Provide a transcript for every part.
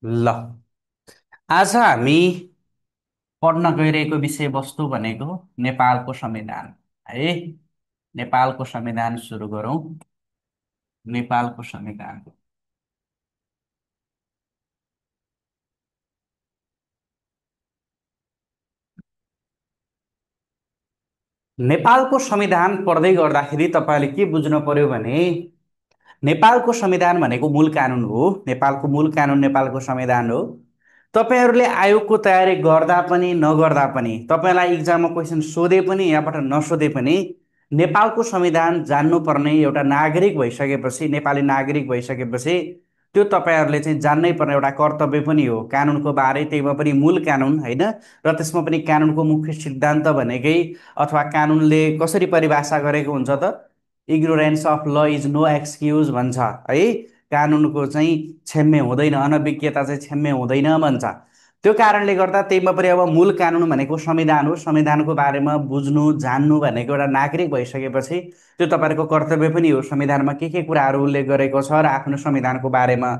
ल आज हामी पढ्न गइरहेको विषयवस्तु भनेको नेपालको संविधान है। नेपालको संविधान सुरु गरौँ। नेपालको संविधान। नेपालको संविधान पढ्दै गर्दाखेरि तपाईँले के बुझ्नु पर्यो भने नेपालको संविधान भनेको मूल कानुन हो। नेपालको मूल कानुन नेपालको संविधान हो। तपाईँहरूले आयोगको तयारी गर्दा पनि नगर्दा पनि तपाईँलाई इक्जाममा क्वेसन सोधे पनि यहाँबाट नसोधे पनि नेपालको संविधान जान्नुपर्ने एउटा नागरिक भइसकेपछि, नेपाली नागरिक भइसकेपछि त्यो तपाईँहरूले चाहिँ जान्नै पर्ने एउटा कर्तव्य पनि हो। कानुनको बारे, त्यहीमा पनि मूल कानुन होइन, र त्यसमा पनि कानुनको मुख्य सिद्धान्त भनेकै अथवा कानुनले कसरी परिभाषा गरेको हुन्छ त, इग्नोरेन्स अफ ल इज नो एक्सक्युज भन्छ है। कानुनको चाहिँ क्षम्य हुँदैन, अनभिज्ञता चाहिँ क्षम्य हुँदैन भन्छ। त्यो कारणले गर्दा त्यहीमा पनि अब मूल कानुन भनेको संविधान हो। संविधानको बारेमा बुझ्नु जान्नु भनेको एउटा नागरिक भइसकेपछि त्यो तपाईँहरूको कर्तव्य पनि हो। संविधानमा के कुराहरू उल्लेख गरेको छ र आफ्नो संविधानको बारेमा,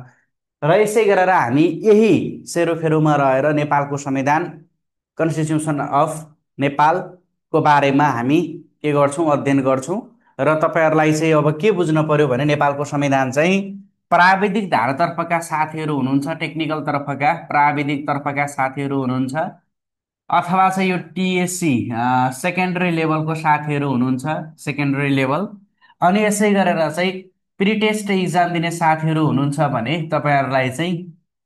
र यसै गरेर हामी यही सेरोफेरोमा रहेर नेपालको संविधान, कन्स्टिट्युसन अफ नेपालको बारेमा हामी के गर्छौँ, अध्ययन गर्छौँ। र तपाईँहरूलाई चाहिँ अब के बुझ्न पर्यो भने नेपालको संविधान चाहिँ प्राविधिक धारातर्फका साथीहरू हुनुहुन्छ, टेक्निकल तर्फका प्राविधिक तर्फका साथीहरू हुनुहुन्छ, अथवा चाहिँ यो टिएससी सेकेन्डरी लेभलको साथीहरू हुनुहुन्छ, सेकेन्डरी लेभल। अनि यसै गरेर चाहिँ प्रिटेस्ट इक्जाम दिने साथीहरू हुनुहुन्छ भने तपाईँहरूलाई चाहिँ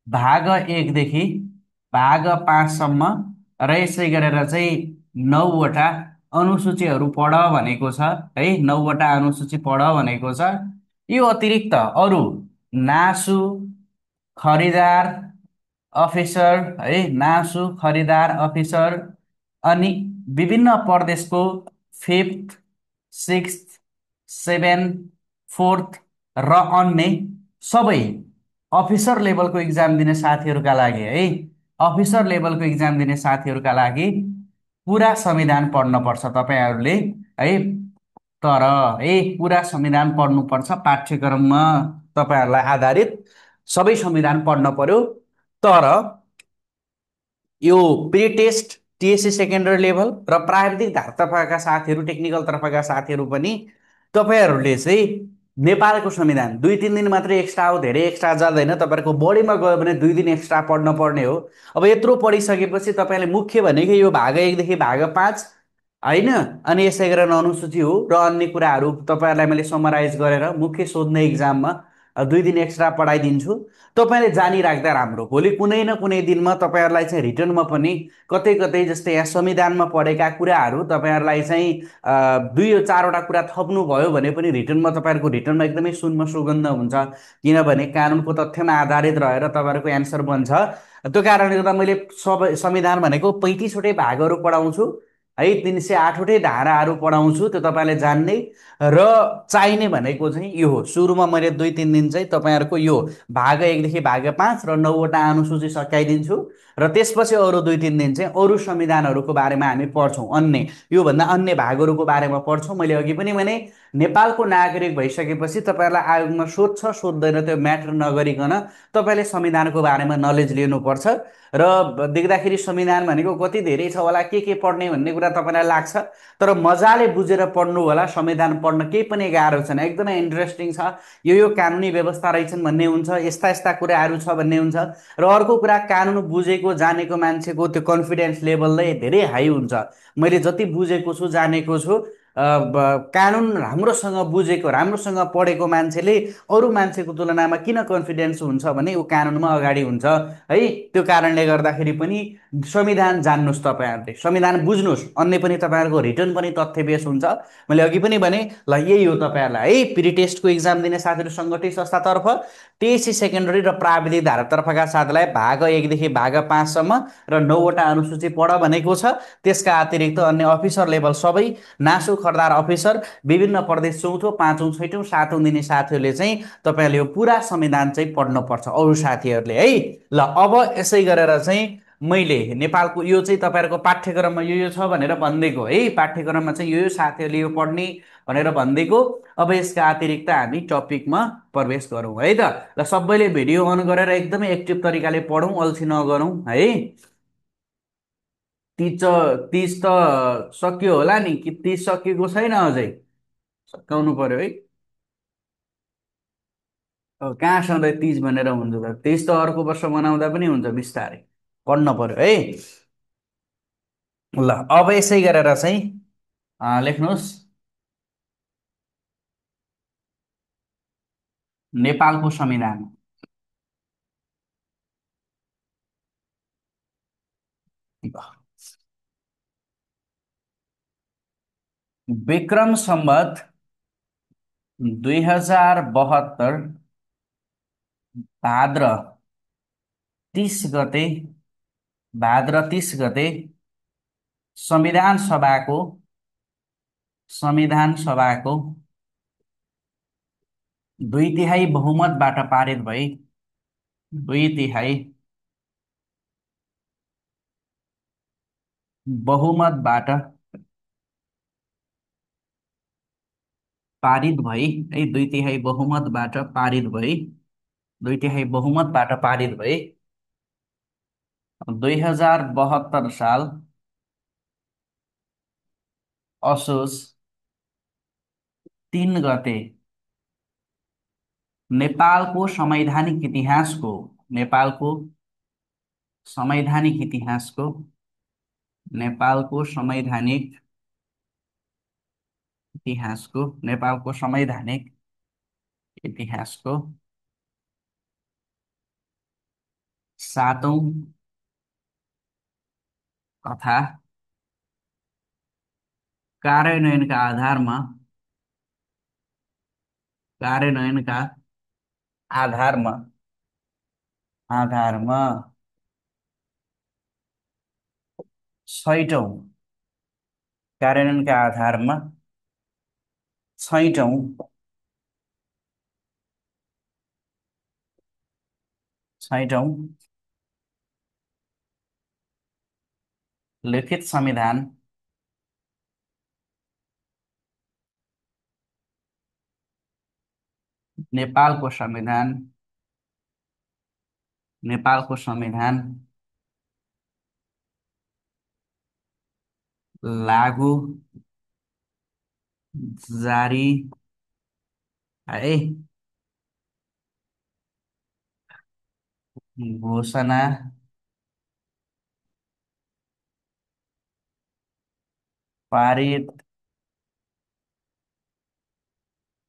भाग एकदेखि भाग पाँचसम्म र यसै गरेर चाहिँ 9वटा अनुसूचीहरू पढ भनेको छ है। 9वटा अनुसूची पढ भनेको छ। यो अतिरिक्त अरू नासु, खरिदार, अफिसर है, नासु, खरिदार, अफिसर, अनि विभिन्न प्रदेशको फिफ्थ, सिक्स्थ, सेभेन, फोर्थ र अन्य सबै अफिसर लेभलको इक्जाम दिने साथीहरूका लागि है, अफिसर लेभलको इक्जाम दिने साथीहरूका लागि पुरा संविधान पढ्नुपर्छ तपाईँहरूले है। तर पुरा संविधान पढ्नुपर्छ। पाठ्यक्रममा तपाईँहरूलाई आधारित सबै संविधान पढ्न पर्यो। तर यो pre test, TSC secondary level र प्राविधिक तर्फका साथीहरू, टेक्निकल तर्फका साथीहरू पनि तपाईँहरूले चाहिँ नेपालको संविधान 2-3 दिन मात्रै एक्स्ट्रा हो, धेरै एक्स्ट्रा जाँदैन। तपाईँहरूको बढीमा गयो भने 2 दिन एक्स्ट्रा पढ्न पर्ने हो। अब यत्रो पढिसकेपछि तपाईँले मुख्य भनेकै यो भाग एकदेखि भाग पाँच होइन, अनि यसै गरेर अनुसूची हो र अन्य कुराहरू तपाईँहरूलाई मैले समराइज गरेर मुख्य सोध्ने इक्जाममा 2 दिन एक्स्ट्रा पढाइदिन्छु। तपाईँले जानिराख्दा राम्रो। भोलि कुनै न कुनै दिनमा तपाईँहरूलाई चाहिँ रिटर्नमा पनि कतै कतै जस्तै यहाँ संविधानमा पढेका कुराहरू तपाईँहरूलाई चाहिँ 2-4वटा कुरा थप्नुभयो भने पनि रिटर्नमा तपाईँहरूको रिटर्नमा एकदमै शून्य सुगन्ध हुन्छ, किनभने कानुनको तथ्यमा आधारित रहेर तपाईँहरूको एन्सर बन्छ। त्यो कारणले गर्दा मैले संविधान भनेको 35वटै भागहरू पढाउँछु है, 308वटै धाराहरू पढाउँछु। त्यो तपाईँले जान्ने र चाहिने भनेको चाहिँ यो हो। सुरुमा मैले 2-3 दिन चाहिँ तपाईँहरूको यो भाग एकदेखि भाग पाँच र 9वटा अनुसूची सकाइदिन्छु, र त्यसपछि अरू 2-3 दिन चाहिँ अरू संविधानहरूको बारेमा हामी पढ्छौँ। अन्य योभन्दा अन्य भागहरूको बारेमा पढ्छौँ। मैले अघि पनि भने नेपालको नागरिक भइसकेपछि तपाईँहरूलाई आयोगमा सोध्छ सोध्दैन त्यो म्याटर नगरिकन तपाईँले संविधानको बारेमा नलेज लिनुपर्छ। र देख्दाखेरि संविधान भनेको कति धेरै छ होला, के पढ्ने भन्ने कुरा तपाईँलाई लाग्छ, तर मजाले बुझेर पढ्नु होला। संविधान पढ्न केही पनि गाह्रो छैन, एकदमै इन्ट्रेस्टिङ छ। यो कानुनी व्यवस्था रहेछन् भन्ने हुन्छ, यस्ता यस्ता कुराहरू छ भन्ने हुन्छ। र अर्को कुरा, कानुन बुझेको जानेको मान्छेको त्यो कन्फिडेन्स लेभल नै धेरै हाई हुन्छ। मैले जति बुझेको छु, जानेको छु, कानुन राम्रोसँग बुझेको, राम्रोसँग पढेको मान्छेले अरू मान्छेको तुलनामा किन कन्फिडेन्स हुन्छ भने ऊ कानुनमा अगाडि हुन्छ है। त्यो कारणले गर्दाखेरि पनि संविधान जान्नुहोस्, तपाईँहरूले संविधान बुझ्नुहोस्। अन्य पनि तपाईँहरूको रिटर्न पनि तथ्य बेस हुन्छ। मैले अघि पनि भने ल यही हो तपाईँहरूलाई है। प्री टेस्टको इक्जाम दिने साथीहरू सङ्गठित संस्थातर्फ, टिएससी सेकेन्डरी र प्राविधिक धारातर्फका साथीलाई भाग एकदेखि भाग पाँचसम्म र 9वटा अनुसूची पढ भनेको छ। त्यसका अतिरिक्त अन्य अफिसर लेभल सबै, नासु, खरदार, अफिसर, विभिन्न प्रदेश चौथो, पाँचौँ, छैटौँ, सातौँ दिने साथीहरूले चाहिँ तपाईँहरूले यो पुरा संविधान चाहिँ पढ्नुपर्छ, अरू साथीहरूले है। ल अब यसै गरेर चाहिँ मैले नेपालको यो चाहिँ तपाईँहरूको पाठ्यक्रममा यो छ भनेर भनिदिएको है, पाठ्यक्रममा चाहिँ यो साथीहरूले यो पढ्ने भनेर भनिदिएको। अब यसका अतिरिक्त हामी टपिकमा प्रवेश गरौँ है त। ल सबैले भिडियो अन गरेर एकदमै एक्टिभ तरिकाले पढौँ, अल्छी नगरौँ है। तिज तिज त सकियो होला नि कि तिज सकिएको छैन अझै? सकाउनु पर्यो है। अब कहाँ सधैँ तिज भनेर हुन्छ त? तिज त अर्को वर्ष मनाउँदा पनि हुन्छ, बिस्तारै पढ्न पर्यो है। ल अब यसै गरेर चाहिँ लेख्नुहोस्, नेपालको संविधान। विक्रम सम्वत 2072 भाद्र 30 गते, भाद्र 30 गते संविधान सभाको संविधान सभाको 2/3 बहुमतबाट पारित भई, 2/3 बहुमतबाट पारित भई है, 2/3 बहुमतबाट पारित भई, 2/3 बहुमतबाट पारित भई 2072 साल असोज 3 गते नेपालको संवैधानिक इतिहासको नेपालको संवैधानिक इतिहासको नेपालको संवैधानिक इतिहासको नेपालको संवैधानिक इतिहासको 7औं तथा कार्यान्वयनका आधारमा कार्यान्वयनका आधारमा आधारमा छैटौं कार्यान्वयनका आधारमा छैटौं छैटौं लिखित संविधान नेपालको संविधान नेपालको संविधान लागू, जारी है, घोषणा, पारित,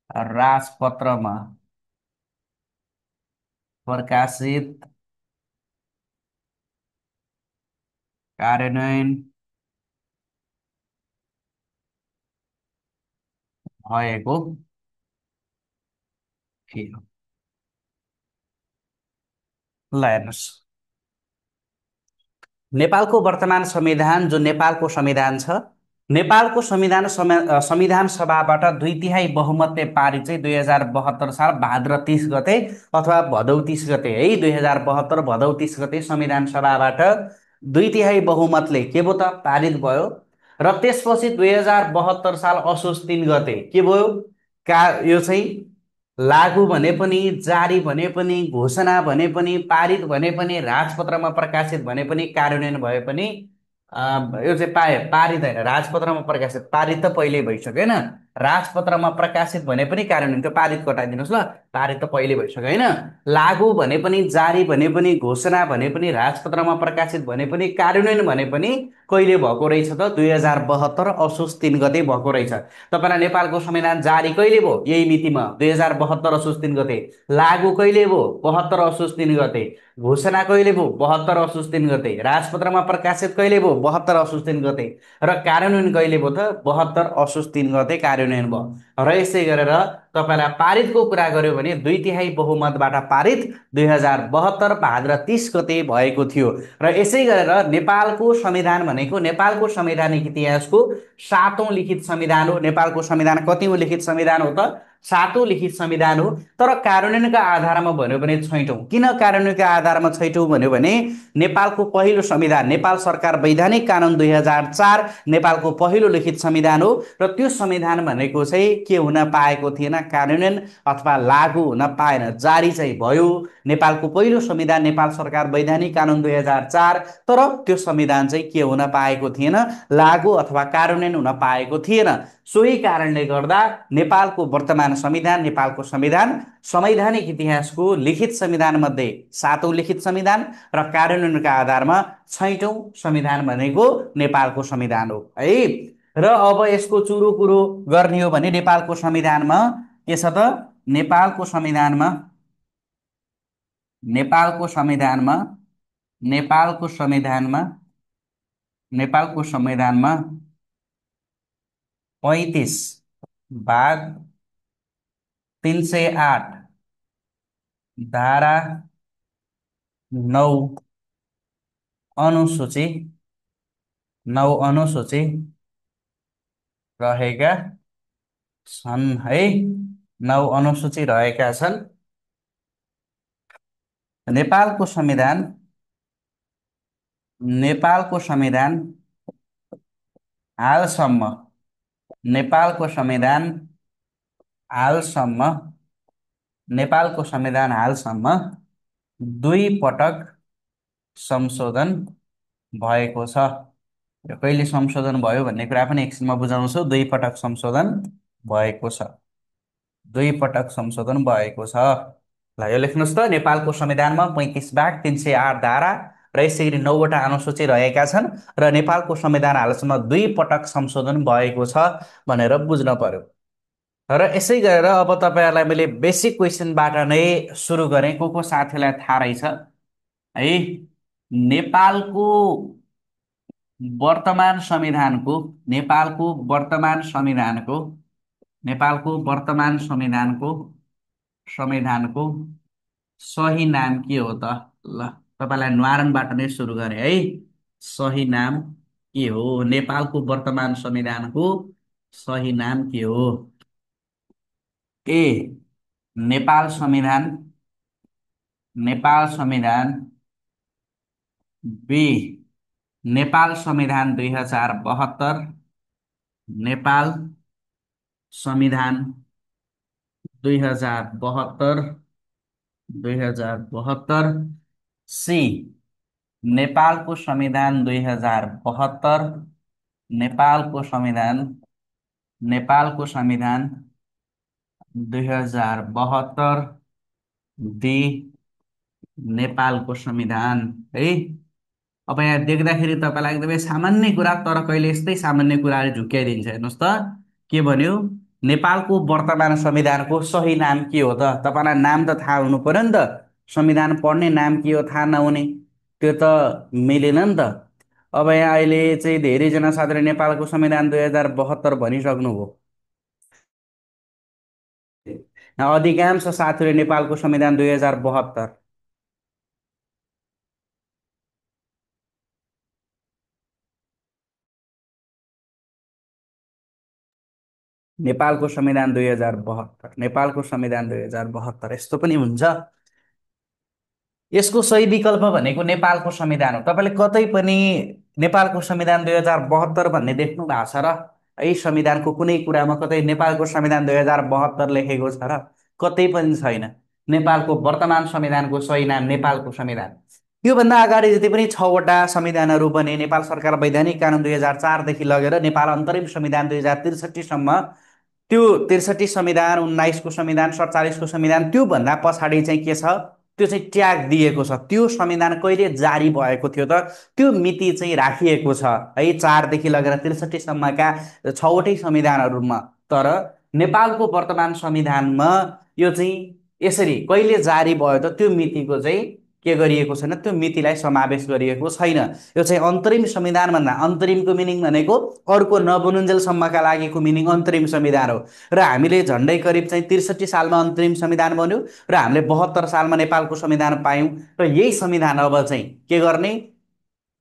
राजपत्रमा प्रकाशित, कार्यान्वयन भएको थियो। ल हेर्नुहोस्, नेपालको वर्तमान संविधान जो नेपालको संविधान छ, नेपालको संविधान सभाबाट 2/3 बहुमतले पारित चाहिँ 2072 साल भाद्र 30 गते अथवा भदौ 30 गते है, 2072 भदौ 30 गते संविधान सभाबाट 2/3 बहुमतले के भयो त पारित भयो। र त्यसपछि 2072 साल असोज 3 गते के भयो, यो चाहिँ लागू भने पनि, जारी भने पनि, घोषणा भने पनि, पारित भने पनि, राजपत्रमा प्रकाशित भने पनि, कार्यान्वयन भए पनि यो चाहिँ पारित होइन, राजपत्रमा प्रकाशित। पारित त पहिल्यै भइसक्यो होइन, राजपत्रमा प्रकाशित भने पनि कार्यान्वयन, त्यो पारित कटाइदिनुहोस् ल, पारित त पहिले भइसक्यो होइन। लागू भने पनि, जारी भने पनि, घोषणा भने पनि, राजपत्रमा प्रकाशित भने पनि, कार्यान्वयन भने पनि कहिले भएको रहेछ त? 2072 असोज 3 गते भएको रहेछ। तपाईँलाई नेपालको संविधान जारी कहिले भयो? यही मितिमा 2072 असोज 3 गते। लागू कहिले भयो? 72 असोज 3 गते। घोषणा कहिले भयो? 72 असोज 3 गते। राजपत्रमा प्रकाशित कहिले भयो? 72 असोज 3 गते। र कार्यान्वयन कहिले भयो त? 72 असोज 3 गते कार्यान्वयन भयो। र यसै गरेर तपाईँलाई पारितको कुरा गर्यो भने 2/3 बहुमतबाट पारित 2072 भाद्र 30 गते भएको थियो। र यसै गरेर नेपालको संविधान भनेको नेपालको संवैधानिक इतिहासको 7औं लिखित संविधान हो। नेपालको संविधान कतिौं लिखित संविधान हो त? सातौं लिखित संविधान हो। तर कार्यान्वयनका आधारमा भन्यो भने छैटौँ। किन कार्यान्वयनका आधारमा छैटौँ भन्यो भने नेपालको पहिलो संविधान नेपाल सरकार वैधानिक कानुन 2004 नेपालको पहिलो लिखित संविधान हो र त्यो संविधान भनेको चाहिँ के हुन पाएको थिएन, कार्यान्वयन अथवा लागू हुन पाएन, जारी चाहिँ भयो। नेपालको पहिलो संविधान नेपाल सरकार वैधानिक कानुन 2004, तर त्यो संविधान चाहिँ के हुन पाएको थिएन, लागू अथवा कार्यान्वयन हुन पाएको थिएन। सोही कारणले गर्दा नेपालको वर्तमान संविधान नेपालको संविधान संवैधानिक इतिहासको लिखित संविधान मध्ये सातौं लिखित संविधान र कार्यान्वयनका आधारमा छैटौं संविधान भनेको नेपालको संविधान हो है। र अब यसको चुरो कुरो गर्ने हो भने नेपालको संविधानमा के छ त, नेपालको संविधानमा नेपालको संविधानमा नेपालको संविधानमा नेपालको संविधानमा 35 भाग 308 धारा 9 अनुसूची 9 अनुसूची रहेका छन् है। 9 अनुसूची रहेका छन्। नेपालको संविधान नेपालको संविधान हालसम्म नेपालको संविधान हालसम्म नेपालको संविधान हालसम्म 2 पटक संशोधन भएको छ। यो कहिले संशोधन भयो भन्ने कुरा पनि एकछिनमा बुझाउँछु। 2 पटक संशोधन भएको छ, 2 पटक संशोधन भएको छ। ल यो लेख्नुहोस् त, नेपालको संविधानमा 35 भाग 308 धारा र यसै गरी 9 वटा अनुसूची रहेका छन् र नेपालको संविधान हालसम्म 2 पटक संशोधन भएको छ भनेर बुझ्न पर्यो। र यसै गरेर अब तपाईँहरूलाई मैले बेसिक क्वेसनबाट नै सुरु गरेँ। को साथीलाई थाहा रहेछ है, नेपालको वर्तमान संविधानको नेपालको वर्तमान संविधानको नेपालको वर्तमान संविधानको सही नाम के हो त? ल तपाईँलाई न्वारानबाट नै सुरु गरेँ है। सही नाम के हो? नेपालको वर्तमान संविधानको सही नाम के हो? ए नेपाल संविधान, नेपाल संविधान। बी नेपाल संविधान 2072, नेपाल संविधान 2072, 2072। सी नेपालको संविधान 2072, नेपालको संविधान नेपालको संविधान 2072। डी नेपालको संविधान है। अब यहाँ देख्दाखेरि तपाईँलाई एकदमै सामान्य कुरा, तर कहिले यस्तै सामान्य कुराले झुक्क्याइदिन्छ। हेर्नुहोस् त के भन्यो, नेपालको वर्तमान संविधानको सही नाम के हो त? तपाईँलाई नाम त थाहा हुनु पर्यो नि त। संविधान पढ्ने नाम के हो थाहा नहुने, त्यो त मिलेन नि त। अब यहाँ अहिले चाहिँ धेरैजना साथीले नेपालको संविधान 2072 भनिसक्नुभयो। अधिकांश साथीहरूले नेपालको संविधान 2072। नेपालको संविधान 2072, नेपालको संविधान 2072 यस्तो पनि हुन्छ। यसको सही विकल्प भनेको नेपालको संविधान हो। तपाईँले कतै पनि नेपालको संविधान 2072 भन्ने देख्नु भएको छ र? है, संविधानको कुनै कुरामा कतै नेपालको संविधान 2072 लेखेको छ र? कतै पनि छैन। नेपालको वर्तमान संविधानको सही नाम नेपालको संविधान। योभन्दा अगाडि जति पनि 6 वटा संविधानहरू बने, नेपाल सरकार वैधानिक कानुन 2004 देखि लगेर नेपाल अन्तरिम संविधान 2063 सम्म, त्यो 63 संविधान, 19 को संविधान, 47 को संविधान, त्योभन्दा पछाडि चाहिँ के छ, त्यो चाहिँ ट्याग दिएको छ। त्यो संविधान कहिले जारी भएको थियो त, त्यो मिति चाहिँ राखिएको छ है, 4 देखि लगेर 63 सम्मका 6वटै संविधानहरूमा। तर नेपालको वर्तमान संविधानमा यो चाहिँ यसरी कहिले जारी भयो त, त्यो मितिको चाहिँ के गरिएको छैन, त्यो मितिलाई समावेश गरिएको छैन। यो चाहिँ अन्तरिम संविधान भन्दा, अन्तरिमको मिनिङ भनेको अर्को नबनुन्जेलसम्मका लागिको मिनिङ अन्तरिम संविधान हो। र हामीले झन्डै करिब चाहिँ 63 सालमा अन्तरिम संविधान बन्यो र हामीले 72 सालमा नेपालको संविधान पायौँ। र यही संविधान अब चाहिँ के गर्ने,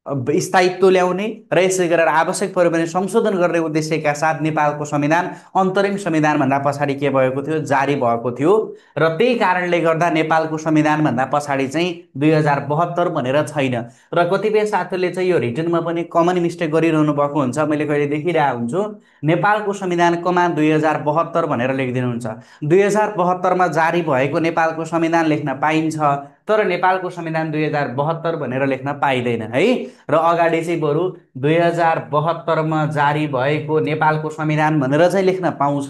स्थायित्व ल्याउने र यसै गरेर आवश्यक पऱ्यो भने संशोधन गर्ने उद्देश्यका साथ नेपालको संविधान अन्तरिम संविधानभन्दा पछाडि के भएको थियो, जारी भएको थियो। र त्यही कारणले गर्दा नेपालको संविधानभन्दा पछाडि चाहिँ 2072 भनेर छैन। र कतिपय साथीहरूले चाहिँ यो रिटर्नमा पनि कमन मिस्टेक गरिरहनु भएको हुन्छ, मैले कहिले देखिरहेको हुन्छु। नेपालको संविधान कमान 2072 भनेर लेखिदिनुहुन्छ। 2072मा जारी भएको नेपालको संविधान लेख्न पाइन्छ, तर नेपालको संविधान 2072 भनेर लेख्न पाइँदैन है। र अगाडि चाहिँ बरु 2072मा जारी भएको नेपालको संविधान भनेर चाहिँ लेख्न पाउँछ,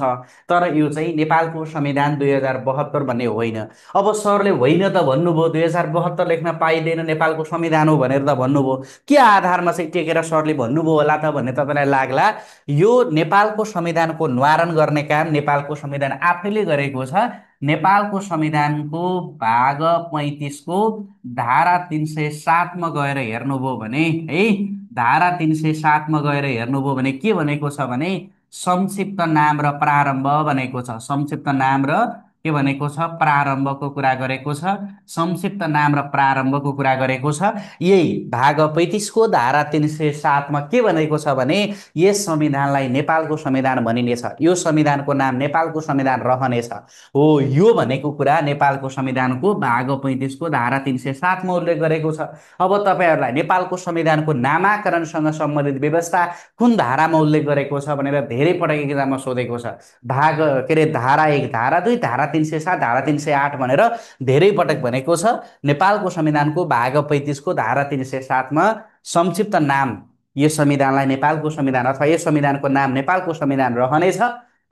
तर यो चाहिँ नेपालको संविधान 2072 भन्ने होइन। अब सरले होइन त भन्नुभयो, 2072 लेख्न पाइँदैन नेपालको संविधान हो भनेर त भन्नुभयो, के आधारमा चाहिँ टेकेर सरले भन्नुभयो होला त भन्ने तपाईँलाई लाग्ला। यो नेपालको संविधानको न्वारण गर्ने काम नेपालको संविधान आफैले गरेको छ। नेपालको संविधानको भाग 35को धारा 307मा गएर हेर्नुभयो भने है, धारा 307मा गएर हेर्नुभयो भने के भनेको छ भने संक्षिप्त नाम र प्रारम्भ भनेको छ। संक्षिप्त नाम र के भनेको छ, प्रारम्भको कुरा गरेको छ। संक्षिप्त नाम र प्रारम्भको कुरा गरेको छ। यही भाग 35को धारा 307मा के भनेको छ भने यस संविधानलाई नेपालको संविधान भनिनेछ, यो संविधानको नाम नेपालको संविधान रहनेछ। हो, यो भनेको कुरा नेपालको संविधानको भाग 35को धारा 307मा उल्लेख गरेको छ। अब तपाईँहरूलाई नेपालको संविधानको नामाकरणसँग सम्बन्धित व्यवस्था कुन धारामा उल्लेख गरेको छ भनेर धेरै पटक एक्जाममा सोधेको छ। भाग के अरे धारा 1, धारा 2, धारा 307, धारा 308 भनेर धेरै पटक भनेको छ। नेपालको संविधानको भाग 35को धारा 307मा संक्षिप्त नाम यस संविधानलाई नेपालको संविधान अथवा यस संविधानको नाम नेपालको संविधान रहनेछ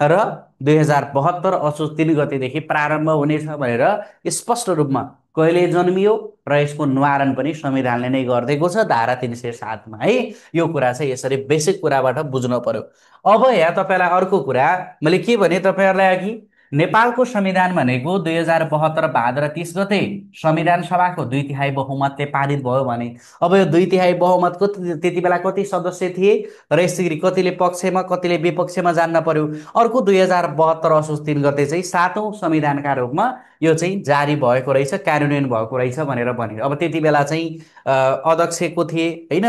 र 2072 असोज 3 गतेदेखि प्रारम्भ हुनेछ भनेर स्पष्ट रूपमा कहिले जन्मियो र यसको निवारण पनि संविधानले नै गरिदिएको छ धारा 307मा है। यो कुरा चाहिँ यसरी बेसिक कुराबाट बुझ्नु पर्यो। अब यहाँ तपाईँलाई अर्को कुरा मैले के भने तपाईँहरूलाई अघि, नेपालको संविधान भनेको 2072 भाद्र 30 गते संविधान सभाको 2/3 बहुमतले पारित भयो भने अब यो 2/3 बहुमतको त्यति बेला कति सदस्य थिए र यसरी कतिले पक्षमा कतिले विपक्षमा जान्न पर्यो। अर्को 2072 असोज 3 गते चाहिँ 7औं संविधानका रूपमा यो चाहिँ जारी भएको रहेछ, कार्यान्वयन भएको रहेछ भनेर भन्यो। अब त्यति बेला चाहिँ अध्यक्ष को थिए होइन,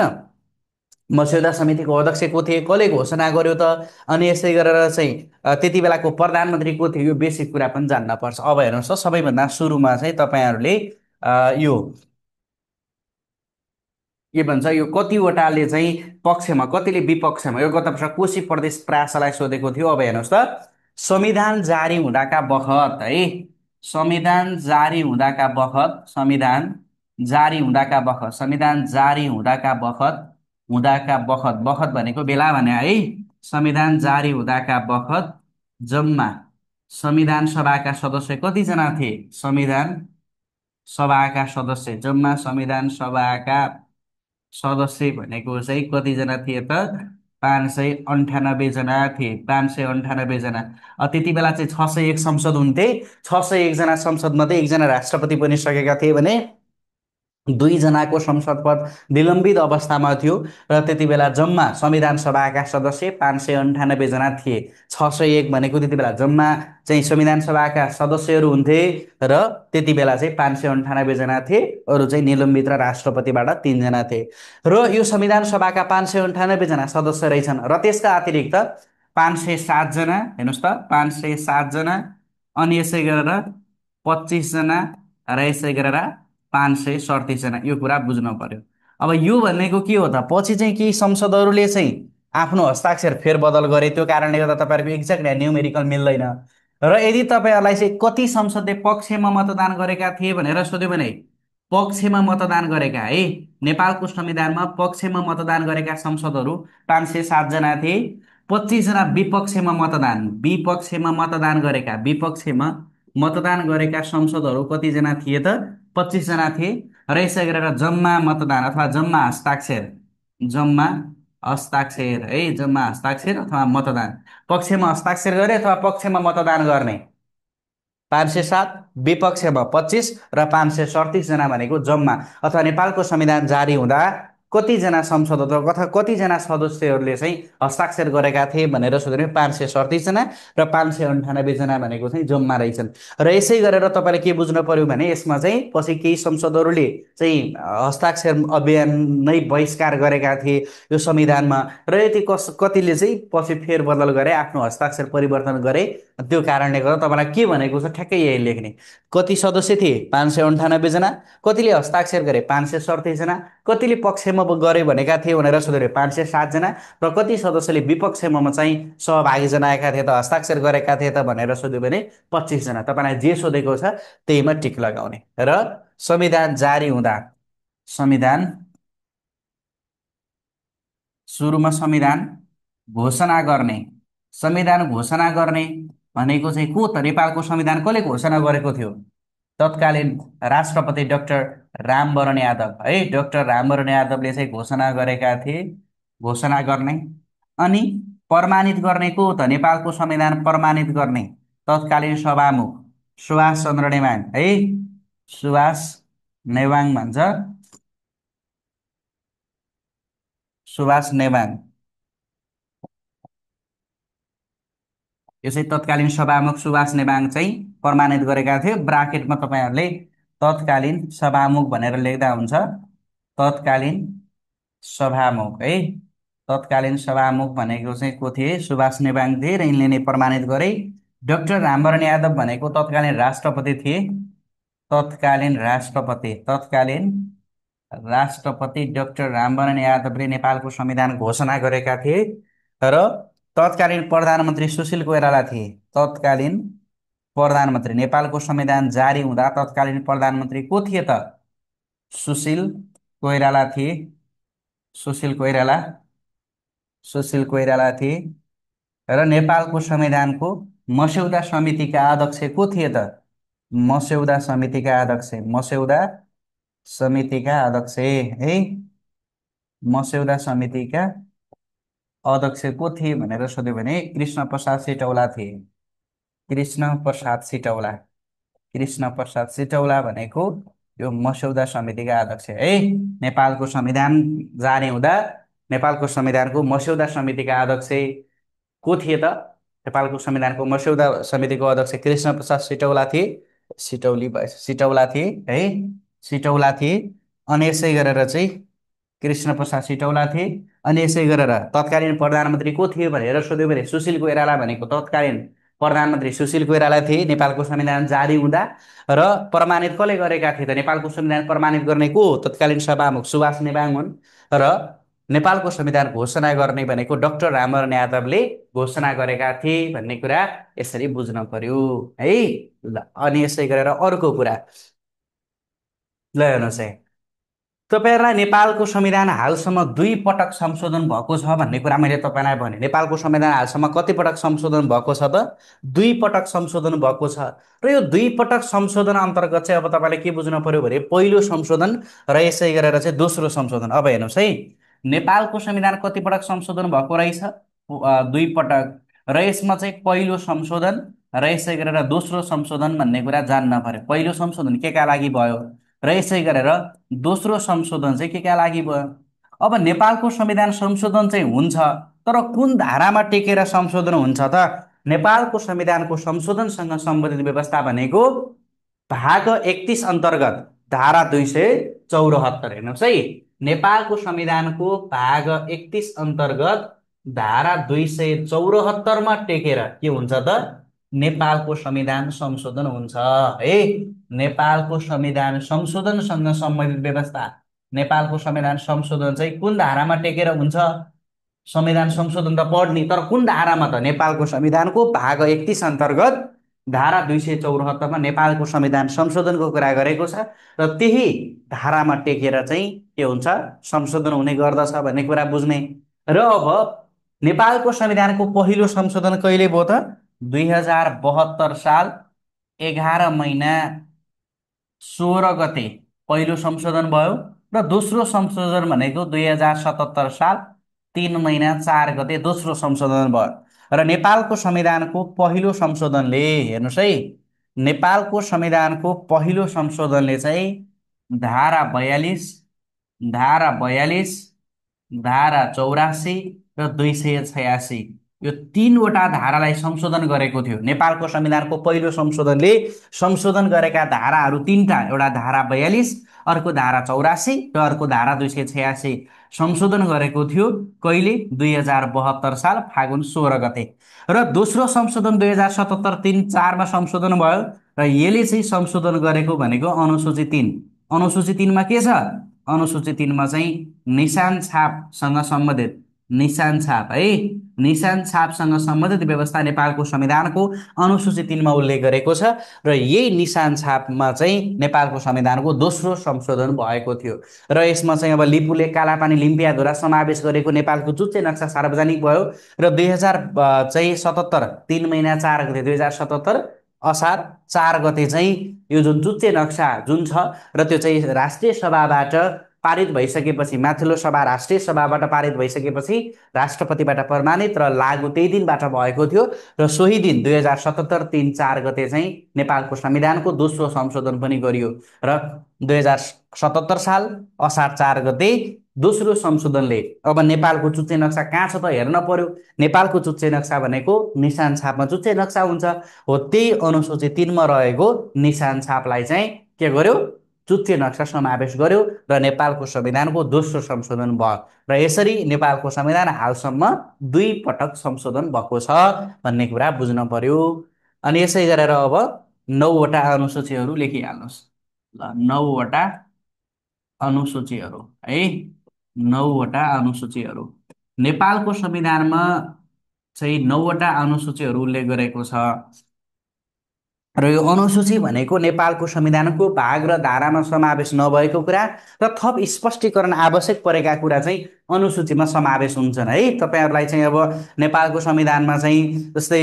मस्यौदा समितिको अध्यक्ष को थिए, कसले घोषणा गर्यो त, अनि यसै गरेर चाहिँ त्यति बेलाको प्रधानमन्त्री को थियो, यो बेसिक कुरा पनि जान्न पर्छ। अब हेर्नुहोस् त, सबैभन्दा सुरुमा चाहिँ तपाईँहरूले यो के भन्छ, यो कतिवटाले चाहिँ पक्षमा कतिले विपक्षमा, यो गत वर्ष कोशी प्रदेश प्रासलाई सोधेको थियो। अब हेर्नुहोस् त, संविधान जारी हुँदाका बखत है, संविधान जारी हुँदाका बखत, संविधान जारी हुँदाका बखत, संविधान जारी हुँदाका बखत, बखत भनेको बेला भने है, संविधान जारी हुँदाका बखत जम्मा संविधान सभाका सदस्य कतिजना थिए, संविधान सभाका सदस्य जम्मा संविधान सभाका सदस्य भनेको चाहिँ कतिजना थिए त, 598 जना थिए, 598 जना। त्यति बेला चाहिँ 601 संसद हुन्थे, 601 जना संसद मध्ये एकजना राष्ट्रपति बनिसकेका थिए भने 2 जनाको संसद पद निलम्बित अवस्थामा थियो। र त्यति बेला जम्मा संविधान सभाका सदस्य 598 जना थिए। 601 भनेको त्यति बेला जम्मा चाहिँ संविधान सभाका सदस्यहरू हुन्थे र त्यति बेला चाहिँ 598 जना थिए, अरू चाहिँ निलम्बित र राष्ट्रपतिबाट 3 जना थिए। र यो संविधान सभाका 598 जना सदस्य रहेछन् र त्यसका अतिरिक्त 507 जना, हेर्नुहोस् त, 507 जना, अनि यसै गरेर 25 जना र यसै गरेर 537 जना, यो कुरा बुझ्नु पर्यो। अब यो भनेको के हो त, पछि चाहिँ केही संसदहरूले चाहिँ आफ्नो हस्ताक्षर फेरबदल गरे, त्यो कारणले गर्दा तपाईँहरूको एक्ज्याक्ट न्युमेरिकल मिल्दैन। र यदि तपाईँहरूलाई चाहिँ कति संसदले पक्षमा मतदान गरेका थिए भनेर सोध्यो भने पक्षमा मतदान गरेका है, नेपालको संविधानमा पक्षमा मतदान गरेका संसदहरू 507 जना थिए। 25 जना विपक्षमा मतदान, विपक्षमा मतदान गरेका, विपक्षमा मतदान गरेका संसदहरू कतिजना थिए त, 25 जना थिए। र यसै गरेर जम्मा मतदान अथवा जम्मा हस्ताक्षर, जम्मा हस्ताक्षर है, जम्मा हस्ताक्षर अथवा मतदान, पक्षमा हस्ताक्षर गरे अथवा पक्षमा मतदान गर्ने 507, विपक्षमा 25 र 537 जना भनेको जम्मा, अथवा नेपालको संविधान जारी हुँदा कतिजना संसद अथवा कतिजना सदस्यहरूले चाहिँ हस्ताक्षर गरेका थिए भनेर सोध्यो भने 537 जना र 598 जना भनेको चाहिँ जम्मा रहेछन्। र यसै गरेर तपाईँले के बुझ्नु पर्यो भने यसमा चाहिँ पछि केही संसदहरूले चाहिँ हस्ताक्षर अभियान नै बहिष्कार गरेका थिए यो संविधानमा, र यति कतिले चाहिँ पछि फेरबदल गरे, आफ्नो हस्ताक्षर परिवर्तन गरे। त्यो कारणले गर्दा तपाईँलाई के भनेको छ ठ्याक्कै यही लेख्ने। कति सदस्य थिए? 598 जना। कतिले हस्ताक्षर गरे? 537 जना। कतिले पक्षमा गरे भनेका थिए भनेर सोध्यो 507 जना। र कति सदस्यले विपक्षमा चाहिँ सहभागी जनाएका थिए त, हस्ताक्षर गरेका थिए त भनेर सोध्यो भने 25 जना। तपाईँलाई जे सोधेको छ त्यहीमा टिक लगाउने। र संविधान जारी हुँदा, संविधान सुरुमा संविधान घोषणा गर्ने, संविधान घोषणा गर्ने भनेको चाहिँ को त? नेपालको संविधान कसले घोषणा गरेको थियो? तत्कालीन राष्ट्रपति डाक्टर रामवरण यादव, है, डाक्टर रामवरण यादवले चाहिँ घोषणा गरेका थिए। घोषणा गर्ने अनि प्रमाणित गर्ने को त? नेपालको संविधान प्रमाणित गर्ने तत्कालीन सभामुख सुभाष चन्द्र नेवाङ, है, सुभाष नेवाङ भन्छ, सुभाष नेवाङ। यो चाहिँ तत्कालीन सभामुख सुभाष नेवाङ चाहिँ प्रमाणित गरेका थियो। ब्राकेटमा तपाईँहरूले तत्कालीन सभामुख भनेर लेख्दा हुन्छ। तत्कालीन सभामुख, है, तत्कालीन सभामुख भनेको चाहिँ को थिए? सुभाष नेवाङ थिए र यिनले नै प्रमाणित गरे। डाक्टर रामवरण यादव भनेको तत्कालीन राष्ट्रपति थिए। तत्कालीन राष्ट्रपति, तत्कालीन राष्ट्रपति डाक्टर रामवरण यादवले नेपालको संविधान घोषणा गरेका थिए। र तत्कालीन प्रधानमन्त्री सुशील कोइराला थिए। तत्कालीन प्रधानमन्त्री, नेपालको संविधान जारी हुँदा तत्कालीन प्रधानमन्त्री को थिए त? सुशील कोइराला थिए। सुशील कोइराला, सुशील कोइराला थिए। र नेपालको संविधानको मस्यौदा समितिका अध्यक्ष को थिए त? मस्यौदा समितिका अध्यक्ष, मस्यौदा समितिका अध्यक्ष, है, मस्यौदा समितिका अध्यक्ष को थिए भनेर सोध्यो भने कृष्ण प्रसाद सिटौला थिए। कृष्ण प्रसाद सिटौला, कृष्ण प्रसाद सिटौला भनेको यो मस्यौदा समितिका अध्यक्ष, है। नेपालको संविधान जारी हुँदा नेपालको संविधानको मस्यौदा समितिका अध्यक्ष को थिए त? नेपालको संविधानको मस्यौदा समितिको अध्यक्ष कृष्ण प्रसाद सिटौला थिए। सिटौला थिए, है, सिटौला थिए। अनि यसै गरेर चाहिँ कृष्ण प्रसाद सिटौला थिए। अनि यसै गरेर तत्कालीन प्रधानमन्त्री को थिए भनेर सोध्यो भने सुशील कोइराला भनेको तत्कालीन प्रधानमन्त्री सुशील कोइराला थिए नेपालको संविधान जारी हुँदा। र प्रमाणित कसले गरेका थिए त? नेपालको संविधान प्रमाणित गर्ने को? तत्कालीन सभामुख सुभाष नेवाङ हुन्। र नेपालको संविधान घोषणा गर्ने भनेको डाक्टर रामवरण यादवले घोषणा गरेका थिए भन्ने कुरा यसरी बुझ्न पर्यो, है। ल, अनि यसै गरेर अर्को कुरा, ल हेर्नुहोस् है, तपाईँहरूलाई नेपालको संविधान हालसम्म 2 पटक संशोधन भएको छ भन्ने कुरा मैले तपाईँलाई भने। नेपालको संविधान हालसम्म कति पटक संशोधन भएको छ त? 2 पटक संशोधन भएको छ। र यो 2 पटक संशोधन अन्तर्गत चाहिँ अब तपाईँले के बुझ्नु पर्यो भने पहिलो संशोधन र यसै गरेर चाहिँ दोस्रो संशोधन। अब हेर्नुहोस् है, नेपालको संविधान कति पटक संशोधन भएको रहेछ? 2 पटक। र यसमा चाहिँ पहिलो संशोधन र यसै गरेर दोस्रो संशोधन भन्ने कुरा जान्न पर्यो। पहिलो संशोधन का लागि भयो र यसै गरेर दोस्रो संशोधन चाहिँ का लागि भयो? अब नेपालको संविधान संशोधन चाहिँ हुन्छ, तर कुन धारामा टेकेर संशोधन हुन्छ त? नेपालको संविधानको संशोधनसँग सम्बन्धित व्यवस्था भनेको भाग 31 अन्तर्गत धारा 274। हेर्नुहोस् है, नेपालको संविधानको भाग 31 अन्तर्गत धारा 274मा टेकेर के हुन्छ त? नेपालको संविधान संशोधन हुन्छ, है। नेपालको संविधान संशोधनसँग सम्बन्धित व्यवस्था, नेपालको संविधान संशोधन चाहिँ कुन धारामा टेकेर हुन्छ? संविधान संशोधन त पढ्ने, तर कुन धारामा त? नेपालको संविधानको भाग 31 अन्तर्गत धारा 274मा नेपालको संविधान संशोधनको कुरा गरेको छ। र त्यही धारामा टेकेर चाहिँ के हुन्छ? संशोधन हुने गर्दछ भन्ने कुरा बुझ्ने। र अब नेपालको संविधानको पहिलो संशोधन कहिले भयो त? 2072 साल 11 महिना 16 गते पहिलो संशोधन भयो। र दोस्रो संशोधन भनेको 2077 साल 3 महिना 4 गते दोस्रो संशोधन भयो। र नेपालको संविधानको पहिलो संशोधनले, हेर्नुहोस् है, नेपालको संविधानको पहिलो संशोधनले चाहिँ धारा 42 धारा 42, धारा 84 र 286, यो तीनवटा धारालाई संशोधन गरेको थियो। नेपालको संविधानको पहिलो संशोधनले संशोधन गरेका धाराहरू तीनटा, एउटा धारा 42, अर्को धारा 84 र अर्को धारा 286 संशोधन गरेको थियो। कहिले? 2072 साल फागुन 16 गते। र दोस्रो संशोधन 2077 3-4मा संशोधन भयो र यसले चाहिँ संशोधन गरेको भनेको अनुसूची 3। अनुसूची 3मा के छ? अनुसूची 3मा चाहिँ निशान छापसँग सम्बन्धित, निशान छाप है, निशान छापसँग सम्बन्धित व्यवस्था नेपालको संविधानको अनुसूची 3मा उल्लेख गरेको छ र यही निशान छापमा चाहिँ नेपालको संविधानको दोस्रो संशोधन भएको थियो। र यसमा चाहिँ अब लिपुले कालापानी लिम्पियाधुरा समावेश गरेको नेपालको जुन नक्सा सार्वजनिक भयो र 2077 3 महिना 4 गते, 2077 असार 4 गते चाहिँ यो जुन चुच्चे नक्सा जुन छ र त्यो चाहिँ राष्ट्रिय सभाबाट पारित भइसकेपछि, माथिल्लो सभा राष्ट्रिय सभाबाट पारित भइसकेपछि राष्ट्रपतिबाट प्रमाणित र लागू त्यही दिनबाट भएको थियो र सोही दिन 2077 3-4 गते चाहिँ नेपालको संविधानको दोस्रो संशोधन पनि गरियो र 2077 साल असार 4 गते दोस्रो संशोधनले अब नेपालको चुच्चे नक्सा कहाँ छ त हेर्न पर्यो। नेपालको चुच्चे नक्सा भनेको निशान छापमा चुच्चे नक्सा हुन्छ, हो त्यही अनुसूची 3मा रहेको निशान छापलाई चाहिँ के गर्यो? चुच्चे नक्सा समावेश गर्यो र नेपालको संविधानको दोस्रो संशोधन भयो र यसरी नेपालको संविधान हालसम्म 2 पटक संशोधन भएको छ भन्ने कुरा बुझ्न पर्यो। अनि यसै गरेर अब 9वटा अनुसूचीहरू लेखिहाल्नुहोस्। ल 9वटा अनुसूचीहरू है, 9वटा अनुसूचीहरू नेपालको संविधानमा चाहिँ 9वटा अनुसूचीहरू उल्लेख गरेको छ र यो अनुसूची भनेको नेपालको संविधानको भाग र धारामा समावेश नभएको कुरा र थप स्पष्टीकरण आवश्यक परेका कुरा चाहिँ अनुसूचीमा समावेश हुन्छन् है। तपाईँहरूलाई चाहिँ अब नेपालको संविधानमा चाहिँ जस्तै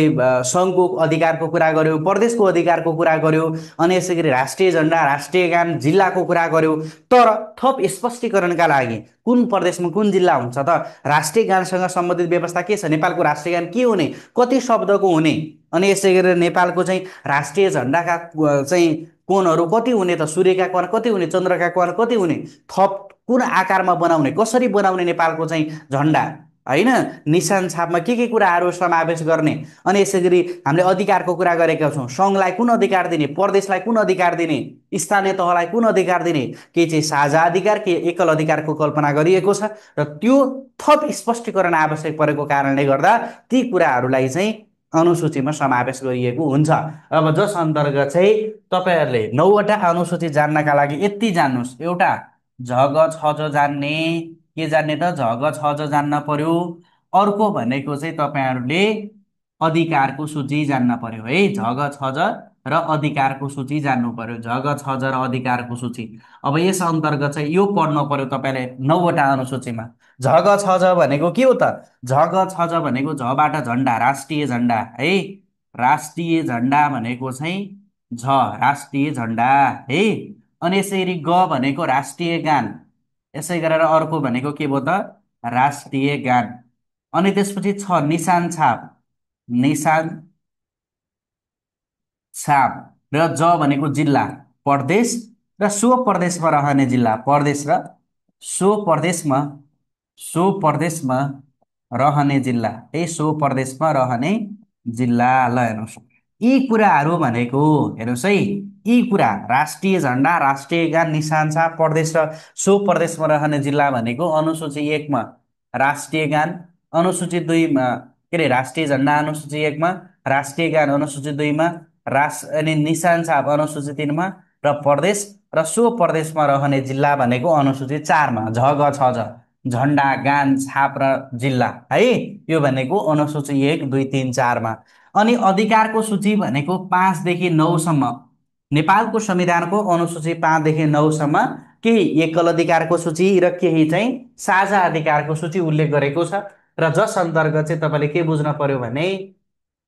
सङ्घको अधिकारको कुरा गर्यो, प्रदेशको अधिकारको कुरा गर्यो, अनि यसै गरी राष्ट्रिय झन्डा, राष्ट्रिय गान, जिल्लाको कुरा गर्यो। तर थप स्पष्टीकरणका लागि कुन प्रदेशमा कुन जिल्ला हुन्छ त, राष्ट्रिय गानसँग सम्बन्धित व्यवस्था के छ, नेपालको राष्ट्रिय गान के हुने, कति शब्दको हुने, अनि यसै गरेर नेपालको चाहिँ राष्ट्रिय झन्डाका चाहिँ कोणहरू कति हुने त, सूर्यका कोण कति हुने, चन्द्रका कोण कति हुने, थप कुन आकारमा बनाउने, कसरी बनाउने नेपालको चाहिँ झन्डा होइन, निशान छापमा के कुराहरू समावेश गर्ने, अनि यसै गरी हामीले अधिकारको कुरा गरेका छौँ। सङ्घलाई कुन अधिकार दिने, प्रदेशलाई कुन अधिकार दिने, स्थानीय तहलाई कुन अधिकार दिने, के चाहिँ साझा अधिकार, के एकल अधिकारको कल्पना गरिएको छ र त्यो थप स्पष्टीकरण आवश्यक परेको कारणले गर्दा ती कुराहरूलाई चाहिँ अनुसूचीमा समावेश गरिएको हुन्छ। अब जस अन्तर्गत चाहिँ तपाईँहरूले 9वटा अनुसूची जान्नका लागि यति जान्नुहोस्। एउटा झग छज जान्ने, के जान्ने त, झग छज जान्न पर्यो। अर्को भनेको चाहिँ तपाईँहरूले अधिकारको सूची जान्न पर्यो है, झग छज र अधिकारको सूची जान्नु पर्यो, झग छज र अधिकारको सूची। अब यस अन्तर्गत चाहिँ यो पढ्नु पर्यो तपाईँले 9वटा अनुसूचीमा। झग छज भनेको के हो त? झग छज भनेको झबाट झन्डा, राष्ट्रिय झन्डा है, राष्ट्रिय झन्डा भनेको चाहिँ झ राष्ट्रिय झन्डा है। अनि यसै गरी ग भनेको राष्ट्रिय गान, यसै गरेर अर्को भनेको के भयो त? राष्ट्रिय गान। अनि त्यसपछि छ निशान छाप, निशान छाप र ज भनेको जिल्ला, प्रदेश र सो प्रदेशमा रहने जिल्ला, प्रदेश र सो प्रदेशमा, सो प्रदेशमा रहने जिल्ला है, सो प्रदेशमा रहने जिल्ला। ल हेर्नुहोस्, यी कुराहरू भनेको हेर्नुहोस् है, यी कुरा राष्ट्रिय झन्डा, राष्ट्रिय गान, निशान छाप, प्रदेश र सो प्रदेशमा रहने जिल्ला भनेको अनुसूची 1मा राष्ट्रिय गान, अनुसूची 2मा के अरे राष्ट्रिय झन्डा, अनुसूची 1मा राष्ट्रिय गान, अनुसूची 2मा अनि निशान छाप अनुसूची 3मा र प्रदेश र सो प्रदेशमा रहने जिल्ला भनेको अनुसूची 4मा झग छ झ, झन्डा, गान, छाप र जिल्ला है। यो भनेको अनुसूची 1 2 3 4मा। अनि अधिकारको सूची भनेको 5 देखि 9 सम्म, नेपालको संविधानको अनुसूची 5 देखि 9 सम्म केही एकल अधिकारको सूची र केही चाहिँ साझा अधिकारको सूची उल्लेख गरेको छ। र जस अन्तर्गत चाहिँ तपाईँले के बुझ्न पर्यो भने,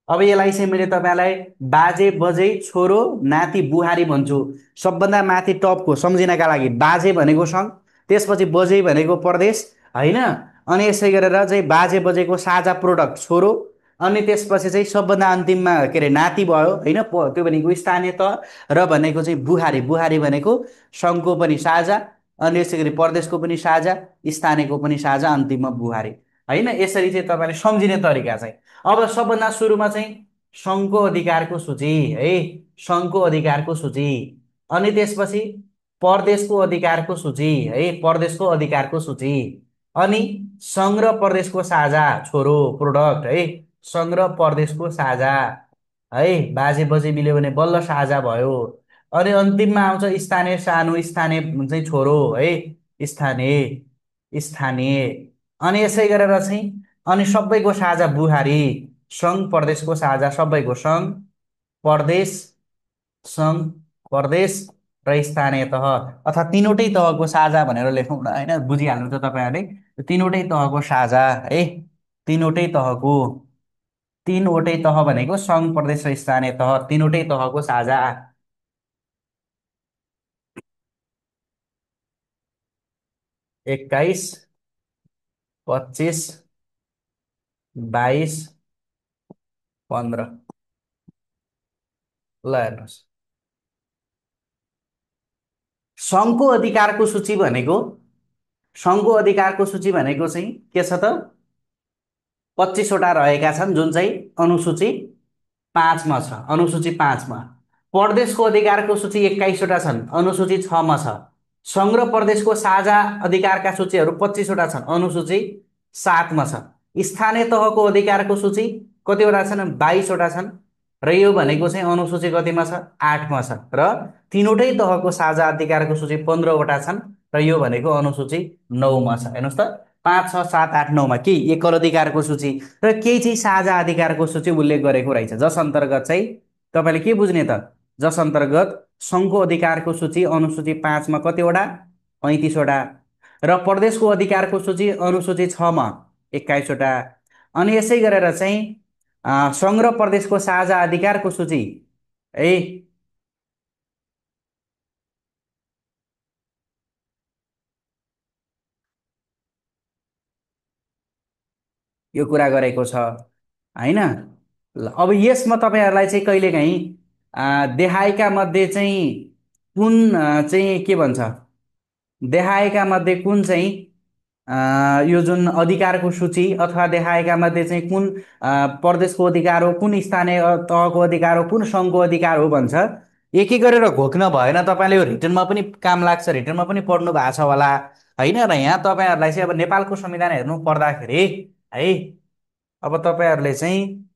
अब यसलाई चाहिँ मैले तपाईँलाई बाजे बजै छोरो नाति बुहारी भन्छु। सबभन्दा माथि टपको सम्झिनका लागि बाजे भनेको सङ्घ, त्यसपछि बजै भनेको प्रदेश होइन, अनि यसै गरेर चाहिँ बाजे बजेको साझा प्रोडक्ट छोरो, अनि त्यसपछि चाहिँ सबभन्दा अन्तिममा के अरे नाति भयो होइन, त्यो भनेको स्थानीय तह, र भनेको चाहिँ बुहारी, बुहारी भनेको सङ्घको पनि साझा अनि यसै गरी प्रदेशको पनि साझा, स्थानीयको पनि साझा, अन्तिममा बुहारी। होइन, यसरी चाहिँ तपाईँले सम्झिने तरिका चाहिँ। अब सबभन्दा सुरुमा चाहिँ सङ्घको अधिकारको सूची है, सङ्घको अधिकारको सूची। अनि त्यसपछि प्रदेशको अधिकारको सूची है, प्रदेशको अधिकारको सूची। अनि सङ्घ र प्रदेशको साझा छोरो प्रोडक्ट है, सङ्घ र प्रदेशको साझा है, बाजे बजे मिल्यो भने बल्ल साझा भयो। अनि अन्तिममा आउँछ स्थानीय सानो, स्थानीय चाहिँ छोरो है, स्थानीय स्थानीय। अनि यसै गरेर चाहिँ अनि सबैको साझा बुहारी, सङ्घ प्रदेशको साझा सबैको, सङ्घ प्रदेश, सङ्घ प्रदेश र स्थानीय तह, अथवा तिनवटै तहको साझा भनेर लेखौँ न, होइन, बुझिहाल्नु त तपाईँहरूले। तिनवटै तहको साझा है, तिनवटै तहको, तिनवटै तह भनेको सङ्घ प्रदेश र स्थानीय तह, तिनवटै तहको साझा। 21, 25, 22, 15। ल हेर्नुहोस्, सङ्घको अधिकारको सूची भनेको, सङ्घको अधिकारको सूची भनेको चाहिँ के छ त, 25वटा रहेका छन्, जुन चाहिँ अनुसूची 5मा छ, अनुसूची 5मा। प्रदेशको अधिकारको सूची 21वटा छन्, अनुसूची 6मा छ। सङ्घ र प्रदेशको साझा अधिकारका सूचीहरू 25वटा छन्, अनुसूची 7मा छ। स्थानीय तहको अधिकारको सूची कतिवटा छन्, 22वटा छन्। र यो भनेको चाहिँ अनुसूची कतिमा छ, 8मा छ। र तिनवटै तहको साझा अधिकारको सूची 15वटा छन्, र यो भनेको अनुसूची 9मा छ। हेर्नुहोस् त, 5, 6, 7, 8, 9मा केही एकल अधिकारको सूची र केही चाहिँ साझा अधिकारको सूची उल्लेख गरेको रहेछ, जस अन्तर्गत चाहिँ तपाईँले के बुझ्ने त, जस अन्तर्गत सङ्घको अधिकारको सूची अनुसूची 5मा कतिवटा, 35वटा। र प्रदेशको अधिकारको सूची अनुसूची 6मा 21वटा। अनि यसै गरेर चाहिँ सङ्घ र प्रदेशको साझा अधिकारको सूची है, यो कुरा गरेको छ होइन। ल अब यसमा तपाईँहरूलाई चाहिँ कहिलेकाहीँ देखाएका मध्ये चाहिँ कुन चाहिँ के भन्छ, देखाएका मध्ये कुन चाहिँ यो जुन अधिकारको सूची, अथवा देखाएका मध्ये चाहिँ कुन प्रदेशको अधिकार हो, कुन स्थानीय तहको अधिकार हो, कुन सङ्घको अधिकार हो भन्छ, एक एक गरेर घोक्न भएन। तपाईँले यो रिटर्नमा पनि काम लाग्छ, रिटर्नमा पनि पढ्नु भएको छ होला होइन। र यहाँ तपाईँहरूलाई चाहिँ अब नेपालको संविधान हेर्नु पर्दाखेरि है, अब तपाईँहरूले चाहिँ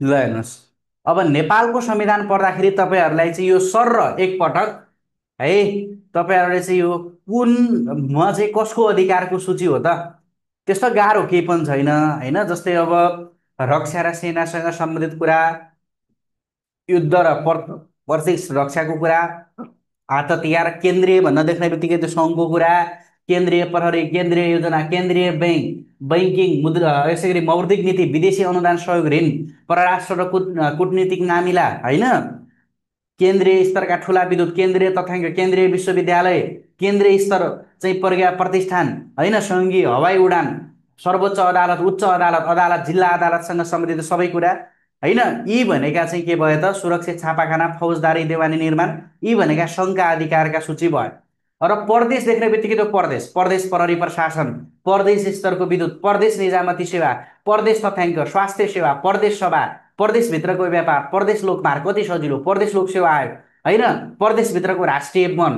ल हेर्नुहोस्, अब नेपालको संविधान पढ्दाखेरि तपाईँहरूलाई चाहिँ यो सर एकपटक है, तपाईँहरूले चाहिँ यो कुनमा चाहिँ कसको अधिकारको सूची हो त, त्यस्तो गाह्रो केही पनि छैन होइन। जस्तै अब रक्षा र सेनासँग सम्बन्धित कुरा, युद्ध र प्रत्यक्ष रक्षाको कुरा, हात हतियार, केन्द्रीय भन्न देख्ने बित्तिकै त्यो सङ्घको कुरा, केन्द्रीय प्रहरी, केन्द्रीय योजना, केन्द्रीय ब्याङ्क, बैङ्किङ, मुद्रा, यसै गरी मौद्रिक नीति, विदेशी अनुदान सहयोग ऋण, परराष्ट्र र कुटनीतिक मामिला होइन, केन्द्रीय स्तरका ठुला विद्युत, केन्द्रीय तथ्याङ्क, केन्द्रीय विश्वविद्यालय, केन्द्रीय स्तर चाहिँ प्रज्ञा प्रतिष्ठान होइन, सङ्घीय हवाई उडान, सर्वोच्च अदालत, उच्च अदालत, अदालत, जिल्ला अदालतसँग सम्बन्धित सबै कुरा होइन। यी भनेका चाहिँ के भयो त, सुरक्षित छापाखाना, फौजदारी, देवानी निर्माण, यी भनेका सङ्घका अधिकारका सूची भयो। र प्रदेश देख्ने बित्तिकै त्यो प्रदेश, प्रदेश प्रहरी प्रशासन, प्रदेश स्तरको विद्युत, प्रदेश निजामती सेवा, प्रदेश तथ्याङ्क, स्वास्थ्य सेवा, प्रदेश सभा, प्रदेशभित्रको व्यापार, प्रदेश लोकमार्ग कति सजिलो, प्रदेश लोक सेवा आयोग होइन, प्रदेशभित्रको राष्ट्रिय वन,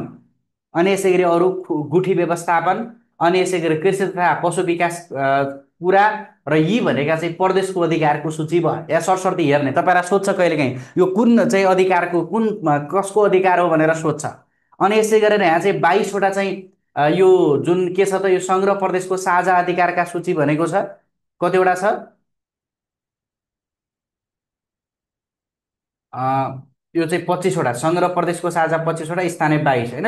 अनि यसै गरी अरू गुठी व्यवस्थापन, अनि यसै गरी कृषि तथा पशु विकास कुरा। र यी भनेका चाहिँ प्रदेशको अधिकारको सूची भयो। या सरसर्ती हेर्ने तपाईँलाई सोध्छ कहिलेकाहीँ यो कुन चाहिँ अधिकारको, कुन कसको अधिकार हो भनेर सोध्छ। अनि यसै गरेर यहाँ चाहिँ 22वटा चाहिँ यो जुन के छ त, यो सङ्घ र प्रदेशको साझा अधिकारका सूची भनेको छ, कतिवटा छ, यो चाहिँ 25वटा, सङ्घ र प्रदेशको साझा 25वटा, स्थानीय 22 होइन।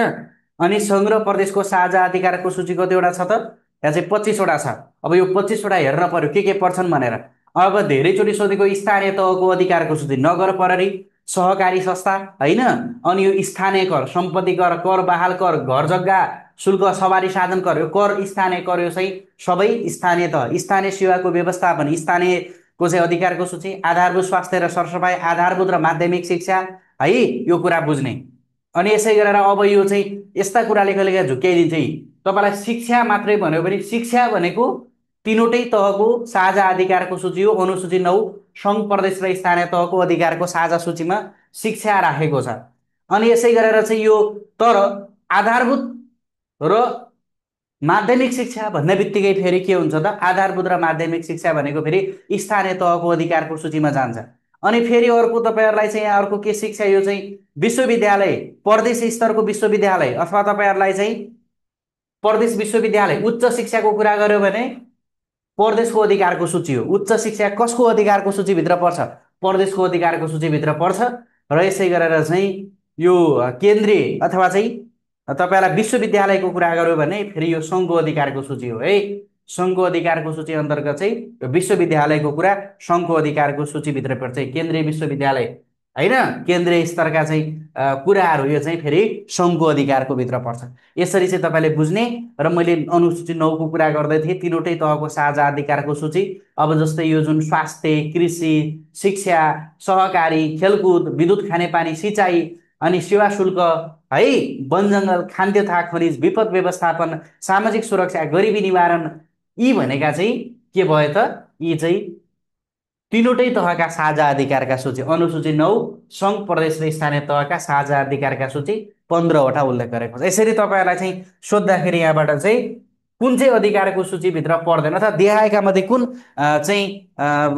अनि सङ्घ र प्रदेशको साझा अधिकारको सूची कतिवटा छ त, यहाँ चाहिँ 25वटा छ। अब यो 25वटा हेर्न पर्यो के पर्छन् भनेर। अब धेरैचोटि सोधेको स्थानीय तहको अधिकारको सूची नगर प्रहरी, सहकारी संस्था होइन, अनि यो स्थानीय कर, सम्पत्ति कर, कर बहाल कर, घर जग्गा शुल्क, सवारी साधन कर, यो कर स्थानीय कर, यो चाहिँ सबै स्थानीय तह। स्थानीय सेवाको व्यवस्थापन, स्थानीयको चाहिँ अधिकारको सूची, आधारभूत स्वास्थ्य र सरसफाइ, आधारभूत र माध्यमिक शिक्षा है, यो कुरा बुझ्ने। अनि यसै गरेर अब यो चाहिँ यस्ता कुराले कहिले काहीँ झुक्क्याइदिन्छ है। तपाईँलाई शिक्षा मात्रै भन्यो भने शिक्षा भनेको तिनवटै तहको साझा अधिकारको सूची हो। अनुसूची 9 सङ्घ प्रदेश र स्थानीय तहको अधिकारको साझा सूचीमा शिक्षा राखेको छ। अनि यसै गरेर चाहिँ यो तर आधारभूत र माध्यमिक शिक्षा भन्ने बित्तिकै फेरि के हुन्छ त, आधारभूत र माध्यमिक शिक्षा भनेको फेरि स्थानीय तहको अधिकारको सूचीमा जान्छ। अनि फेरि अर्को तपाईँहरूलाई चाहिँ यहाँ अर्को के शिक्षा, यो चाहिँ विश्वविद्यालय, प्रदेश स्तरको विश्वविद्यालय अथवा तपाईँहरूलाई चाहिँ प्रदेश विश्वविद्यालय उच्च शिक्षाको कुरा गर्यो भने प्रदेशको अधिकारको सूची हो। उच्च शिक्षा कसको अधिकारको सूचीभित्र पर्छ? प्रदेशको अधिकारको सूचीभित्र पर्छ। र यसै गरेर चाहिँ यो केन्द्रीय अथवा चाहिँ तपाईँलाई विश्वविद्यालयको कुरा गर्यो भने फेरि यो सङ्घको अधिकारको सूची हो है। सङ्घको अधिकारको सूची अन्तर्गत चाहिँ विश्वविद्यालयको कुरा सङ्घको अधिकारको सूचीभित्र पर्छ, केन्द्रीय विश्वविद्यालय होइन, केन्द्रीय स्तरका चाहिँ कुराहरू यो चाहिँ फेरि सङ्घको अधिकारको भित्र पर्छ। यसरी चाहिँ तपाईँले बुझ्ने। र मैले अनुसूची 9को कुरा गर्दै थिएँ, तिनवटै तहको साझा अधिकारको सूची। अब जस्तै यो जुन स्वास्थ्य, कृषि, शिक्षा, सहकारी, खेलकुद, विद्युत, खानेपानी, सिँचाइ, अनि सेवा शुल्क है, वन जङ्गल, खाद्य तथा खनिज, विपद व्यवस्थापन, सामाजिक सुरक्षा, गरिबी निवारण, यी भनेका चाहिँ के भयो त, यी चाहिँ तिनवटै तहका साझा अधिकारका सूची। अनुसूची 9 सङ्घ प्रदेश र स्थानीय तहका साझा अधिकारका सूची 15वटा उल्लेख गरेको छ। यसरी तपाईँहरूलाई चाहिँ सोद्धाखेरि यहाँबाट चाहिँ कुन चाहिँ अधिकारको सूचीभित्र पर्दैन अथवा देखाएका मध्ये कुन चाहिँ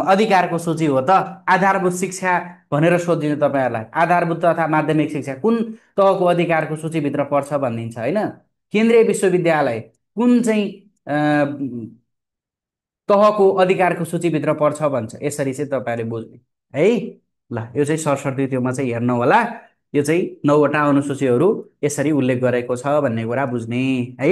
अधिकारको सूची हो त, आधारभूत शिक्षा भनेर सोधिदिनु तपाईँहरूलाई। आधारभूत तथा माध्यमिक शिक्षा कुन तहको अधिकारको सूचीभित्र पर्छ भनिदिन्छ होइन। केन्द्रीय विश्वविद्यालय कुन चाहिँ तहको अधिकारको सूचीभित्र पर्छ भन्छ। यसरी चाहिँ तपाईँहरूले बुझ्ने है। ल यो चाहिँ सरस्वती त्योमा चाहिँ हेर्नु होला। यो चाहिँ 9वटा अनुसूचीहरू यसरी उल्लेख गरेको छ भन्ने कुरा बुझ्ने है।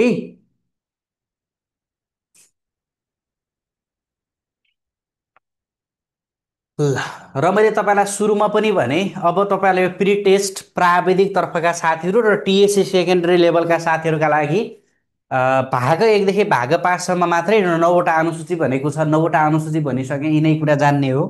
ल र मैले तपाईँलाई सुरुमा पनि भने अब तपाईँलाई यो प्री टेस्ट प्राविधिक तर्फका साथीहरू र टिएससी सेकेन्डरी लेभलका साथीहरूका लागि भाग 1देखि भाग 5सम्म मात्रै 9वटा अनुसूची भनेको छ। 9वटा अनुसूची भनिसकेँ, यिनै कुरा जान्ने हो।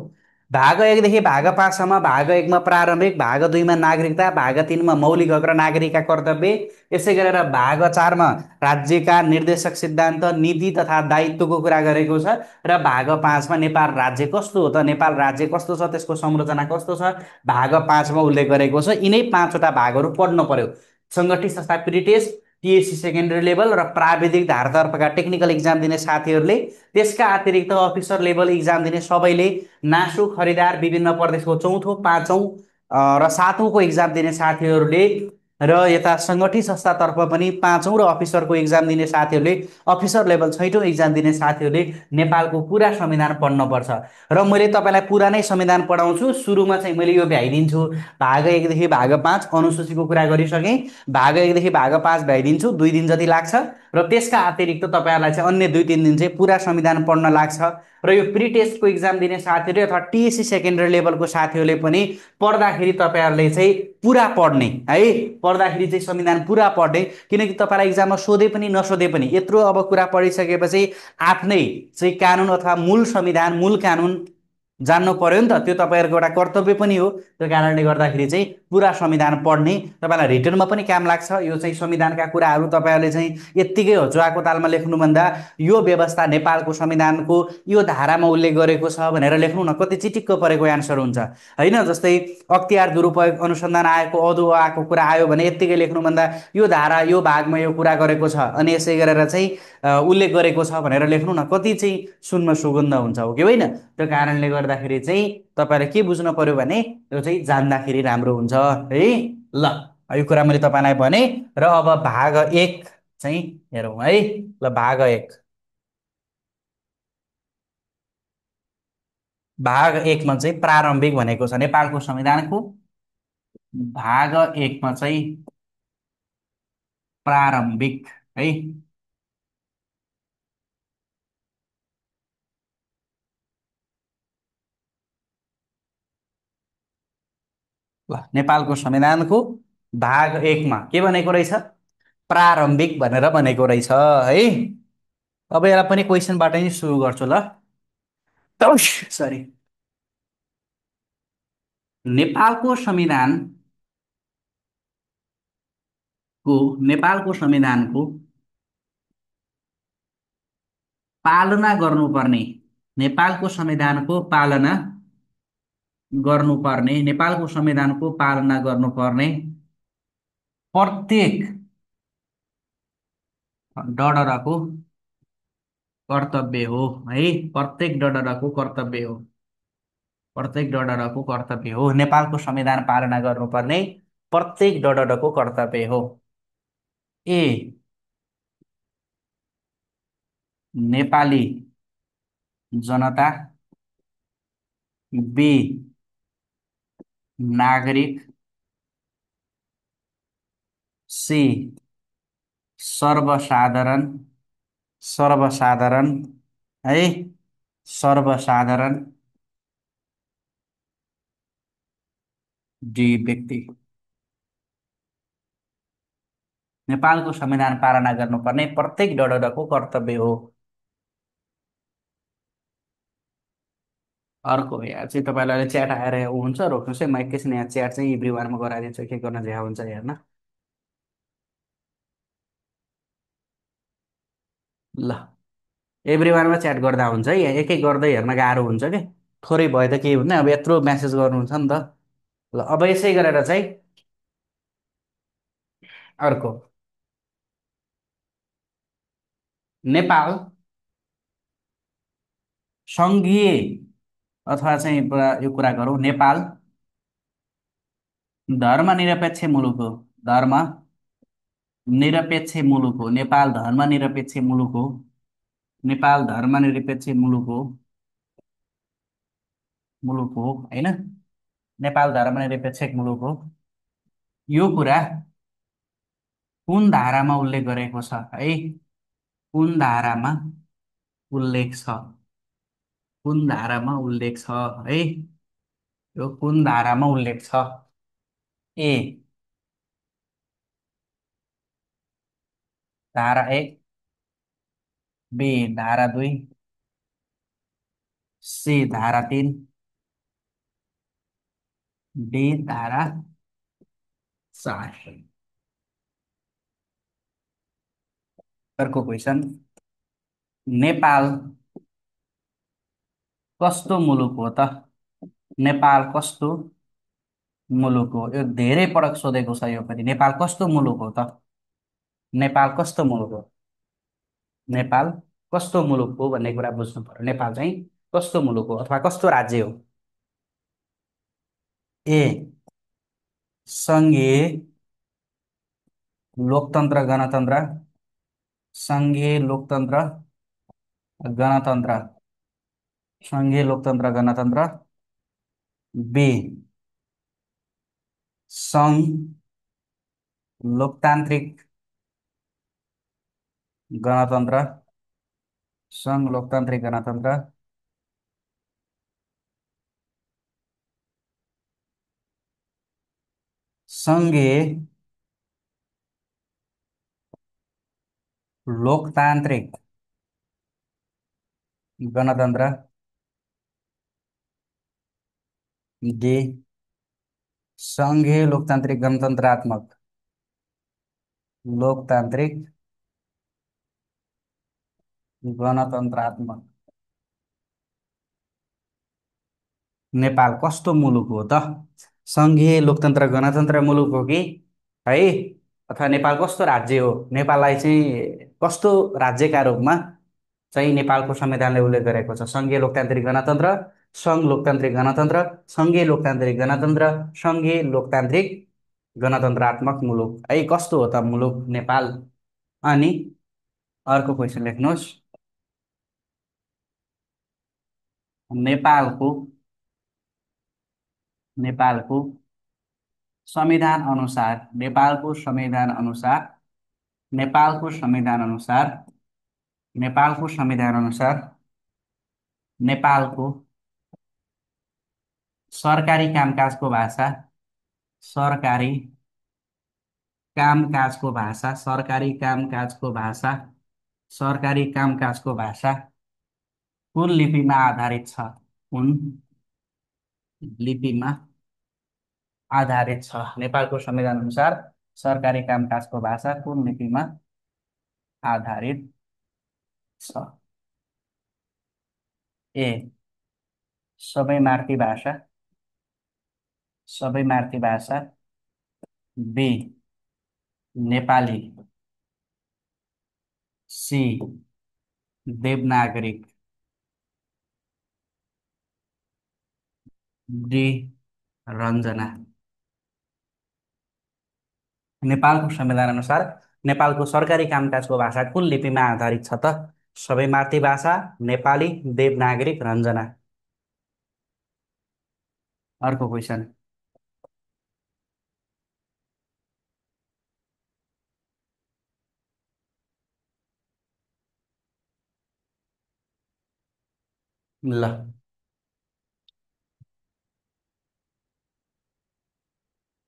भाग 1देखि भाग 5सम्म, भाग 1मा प्रारम्भिक, भाग 2मा नागरिकता, भाग 3मा मौलिक हक र नागरिकका कर्तव्य, यसै गरेर भाग 4मा राज्यका निर्देशक सिद्धान्त, नीति तथा दायित्वको कुरा गरेको छ। र भाग 5मा नेपाल राज्य कस्तो हो त, नेपाल राज्य कस्तो छ, त्यसको संरचना कस्तो छ, भाग 5मा उल्लेख गरेको छ। यिनै 5वटा भागहरू पढ्नु पर्यो। सङ्गठित संस्था pre test, TSC secondary level र प्राविधिक धारतर्फका टेक्निकल इक्जाम दिने साथीहरूले, त्यसका अतिरिक्त अफिसर लेभल इक्जाम दिने सबैले, नासु खरिदार विभिन्न प्रदेशको 4औँ, 5औँ र 7औँको इक्जाम दिने साथीहरूले, र यता सङ्गठित संस्थातर्फ पनि 5औँ र अफिसरको इक्जाम दिने साथीहरूले, अफिसर लेभल 6औँ इक्जाम दिने साथीहरूले नेपालको पुरा संविधान पढ्नुपर्छ। र मैले तपाईँलाई पुरा नै संविधान पढाउँछु। सुरुमा चाहिँ मैले यो भ्याइदिन्छु, भाग 1देखि भाग 5 अनुसूचीको कुरा गरिसकेँ। भाग 1देखि भाग 5 भ्याइदिन्छु, 2 दिन जति लाग्छ। र त्यसका अतिरिक्त तपाईँहरूलाई चाहिँ अन्य 2-3 दिन चाहिँ पुरा संविधान पढ्न लाग्छ। र यो प्री टेस्टको इक्जाम दिने साथीहरू अथवा टिएससी सेकेन्डरी लेभलको साथीहरूले पनि पढ्दाखेरि तपाईँहरूले चाहिँ पुरा पढ्ने है, पढ्दाखेरि चाहिँ संविधान पुरा पढ्ने। किनकि तपाईँलाई इक्जाममा सोधे पनि नसोधे पनि यत्रो अब कुरा पढिसकेपछि आफ्नै चाहिँ कानुन अथवा मूल संविधान, मूल कानुन जान्नु पर्यो नि त, त्यो तपाईँहरूको एउटा कर्तव्य पनि हो। त्यो कारणले गर्दाखेरि चाहिँ पुरा संविधान पढ्ने, तपाईँलाई रिटर्नमा पनि काम लाग्छ। यो चाहिँ संविधानका कुराहरू तपाईँहरूले चाहिँ यत्तिकै होचुवाको तालमा लेख्नुभन्दा यो व्यवस्था नेपालको संविधानको यो धारामा उल्लेख गरेको छ भनेर लेख्नु न, कति चिटिक्क परेको एन्सर हुन्छ होइन। जस्तै अख्तियार दुरुपयोग अनुसन्धान आयोगको अदुवाको कुरा आयो भने यत्तिकै लेख्नुभन्दा यो धारा यो भागमा यो कुरा गरेको छ अनि यसै गरेर चाहिँ उल्लेख गरेको छ भनेर लेख्नु न, कति चाहिँ सुन्न सुगन्ध हुन्छ हो कि होइन। त्यो कारणले गर्दाखेरि चाहिँ तपाईँले के बुझ्नु पर्यो भने यो चाहिँ जान्दाखेरि राम्रो हुन्छ है। ल यो कुरा मैले तपाईँलाई भने। र अब भाग 1 चाहिँ हेरौँ है। ल भाग 1, भाग 1मा चाहिँ प्रारम्भिक भनेको छ नेपालको संविधानको। भाग 1मा चाहिँ प्रारम्भिक है। ल नेपालको संविधानको भाग 1 मा के भनेको रहेछ, प्रारम्भिक भनेर भनेको रहेछ है। अब यसलाई पनि क्वेसनबाट नै सुरु गर्छु ल। सरी। नेपालको संविधानको नेपालको संविधानको पालना गर्नुपर्ने, नेपालको संविधानको पालना गर्नुपर्ने, नेपालको संविधानको पालना गर्नुपर्ने प्रत्येक डडरको कर्तव्य हो है। प्रत्येक डडरको कर्तव्य हो, प्रत्येक डडरको कर्तव्य हो, नेपालको संविधान पालना गर्नुपर्ने प्रत्येक डडरको कर्तव्य हो। ए नेपाली जनता, बी नागरिक, सी सर्वसाधारण, सर्वसाधारण है, सर्वसाधारण, डी व्यक्ति। नेपालको संविधान पालना गर्नुपर्ने प्रत्येक डडरको कर्तव्य हो। अर्को यहाँ चाहिँ तपाईँलाई अहिले च्याट आएर ऊ हुन्छ, रोक्नुहोस् है, म एकैछिन यहाँ च्याट चाहिँ इभ्रिवारमा गराइदिन्छु, के गर्न झ्या हुन्छ हेर्न। ल एभ्रिवानमा च्याट गर्दा हुन्छ है, यहाँ एक एक गर्दै हेर्न गाह्रो हुन्छ कि। थोरै भए त केही हुन्न, अब यत्रो म्यासेज गर्नुहुन्छ नि त। ल अब यसै गरेर चाहिँ अर्को, नेपाल सङ्घीय, अथवा चाहिँ यो कुरा गरौँ, नेपाल धर्मनिरपेक्ष मुलुक हो। धर्म निरपेक्ष मुलुक हो, नेपाल धर्मनिरपेक्ष मुलुक हो, नेपाल धर्मनिरपेक्ष मुलुक हो, मुलुक हो होइन, नेपाल धर्मनिरपेक्ष मुलुक हो। यो कुरा कुन धारामा उल्लेख गरेको छ है, कुन धारामा उल्लेख छ, कुन धारामा उल्लेख छ है, यो कुन धारामा उल्लेख छ। ए धारा 1, बी धारा 2, सी धारा 3, डी धारा 4। अर्को क्वेसन, नेपाल कस्तो मुलुक हो त, नेपाल कस्तो मुलुक हो, यो धेरै पटक सोधेको छ यो पनि, नेपाल कस्तो मुलुक हो त, नेपाल कस्तो मुलुक हो, नेपाल कस्तो मुलुक हो भन्ने कुरा बुझ्नु पर्यो, नेपाल चाहिँ कस्तो मुलुक हो अथवा कस्तो राज्य हो। ए सङ्घीय लोकतन्त्र गणतन्त्र, सङ्घीय लोकतन्त्र गणतन्त्र, सङ्घीय लोकतन्त्र गणतन्त्र, बी सङ्घ लोकतान्त्रिक गणतन्त्र, सङ्घ लोकतान्त्रिक गणतन्त्र, सङ्घीय लोकतान्त्रिक गणतन्त्र, डी सङ्घीय लोकतान्त्रिक गणतन्त्रात्मक, लोकतान्त्रिक गणतन्त्रात्मक। नेपाल कस्तो मुलुक हो त, सङ्घीय लोकतन्त्र गणतन्त्र मुलुक हो कि है, अथवा नेपाल कस्तो राज्य हो, नेपाललाई चाहिँ कस्तो राज्यका रूपमा चाहिँ नेपालको संविधानले उल्लेख गरेको छ, सङ्घीय लोकतान्त्रिक गणतन्त्र, सङ्घ लोकतान्त्रिक गणतन्त्र, सङ्घीय लोकतान्त्रिक गणतन्त्र, सङ्घीय लोकतान्त्रिक गणतन्त्रात्मक मुलुक है, कस्तो हो त मुलुक नेपाल। अनि अर्को क्वेसन लेख्नुहोस्, नेपालको नेपालको संविधान अनुसार, नेपालको संविधान अनुसार, नेपालको संविधान अनुसार, नेपालको संविधान अनुसार नेपालको सरकारी कामकाजको भाषा, सरकारी कामकाजको भाषा, सरकारी कामकाजको भाषा, सरकारी कामकाजको भाषा कुन लिपिमा आधारित छ? कुन लिपिमा आधारित छ? नेपालको संविधान अनुसार सरकारी कामकाजको भाषा कुन लिपिमा आधारित छ? ए सबै मातृभाषा, सबै मातृभाषा। बी नेपाली। सी देवनागरिक। डी रञ्जना। नेपालको संविधान अनुसार नेपालको सरकारी कामकाजको भाषा कुन लिपिमा आधारित छ त? सबै मातृभाषा, नेपाली, देवनागरिक, रञ्जना। अर्को क्वेसन। ल,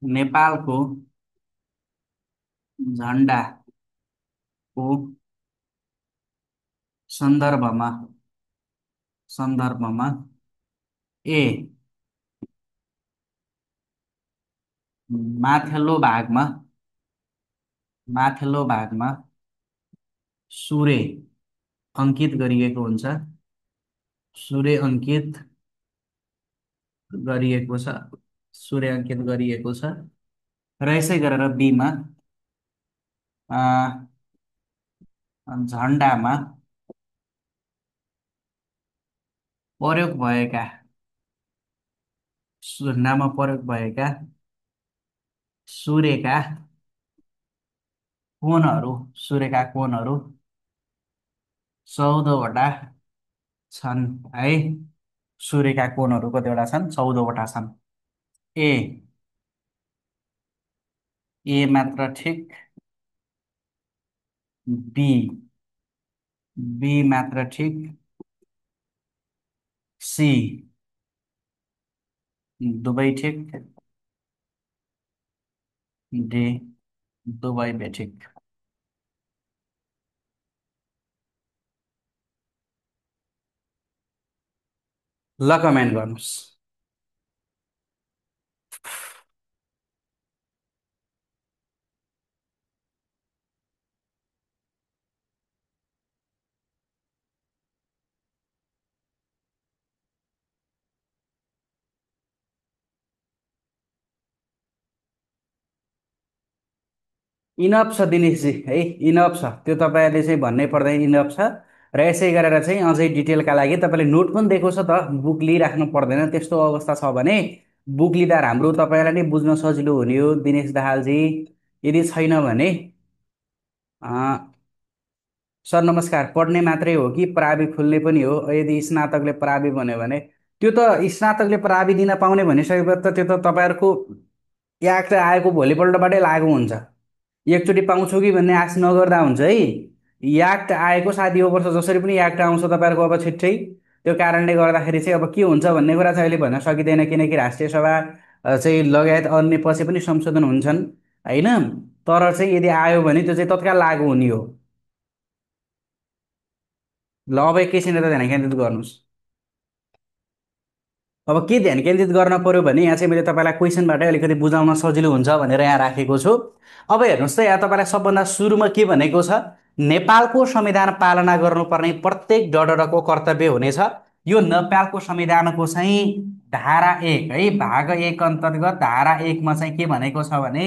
नेपालको झन्डाको सन्दर्भमा सन्दर्भमा ए माथिल्लो भागमा माथिल्लो भागमा सूर्य अङ्कित गरिएको हुन्छ। सूर्य अङ्कित गरिएको छ। सूर्य अङ्कित गरिएको छ। र यसै गरेर बीमा झन्डामा प्रयोग भएका झन्डामा प्रयोग भएका सूर्यका कोणहरू सूर्यका कोणहरू 14वटा छन् है। सूर्यका कोणहरू कतिवटा छन्? 14वटा छन्। ए ए मात्र ठिक। बी बी मात्र ठिक। सी दुवै ठिक। डी दुवै बेठिक। ल कमेन्ट गर्नुहोस्। इनफ छ दिनेशजी है, इनफ छ। त्यो तपाईँहरूले चाहिँ भन्नै पर्दैन, इनफ छ। र यसै गरेर चाहिँ अझै डिटेलका लागि तपाईँले नोट पनि दिएको छ त, बुक लिइराख्नु पर्दैन। त्यस्तो अवस्था छ भने बुक लिँदा हाम्रो तपाईँलाई नै बुझ्न सजिलो हुने हो दिनेश दाहालजी। यदि छैन भने सर नमस्कार, पढ्ने मात्रै हो कि प्रावि खुल्ने पनि हो? यदि स्नातकले प्रावि भन्यो भने त्यो त स्नातकले प्रावि दिन पाउने भनिसकेपछि त त्यो त तपाईँहरूको याक्ट आएको भोलिपल्टबाटै लागु हुन्छ। एकचोटि पाउँछु कि भन्ने आश नगर्दा हुन्छ है। याक्ट आएको 7 वर्ष जसरी पनि याक्ट आउँछ तपाईँहरूको अब छिट्टै। त्यो कारणले गर्दाखेरि चाहिँ अब के हुन्छ भन्ने कुरा चाहिँ अहिले भन्न सकिँदैन, किनकि राष्ट्रिय सभा चाहिँ लगायत अन्य पछि पनि संशोधन हुन्छन् होइन। तर चाहिँ यदि आयो भने त्यो चाहिँ तत्काल लागु हुने हो। ल अब एकैछिन यता ध्यान केन्द्रित गर्नुहोस्। अब के ध्यान केन्द्रित गर्न पर्यो भने यहाँ चाहिँ मैले तपाईँलाई क्वेसनबाटै अलिकति बुझाउन सजिलो हुन्छ भनेर यहाँ राखेको छु। अब हेर्नुहोस् त, यहाँ तपाईँलाई सबभन्दा सुरुमा के भनेको छ? नेपालको संविधान पालना गर्नुपर्ने प्रत्येक डडरको कर्तव्य हुनेछ। यो नेपालको संविधानको चाहिँ धारा 1 है, भाग 1 अन्तर्गत धारा 1मा चाहिँ के भनेको छ भने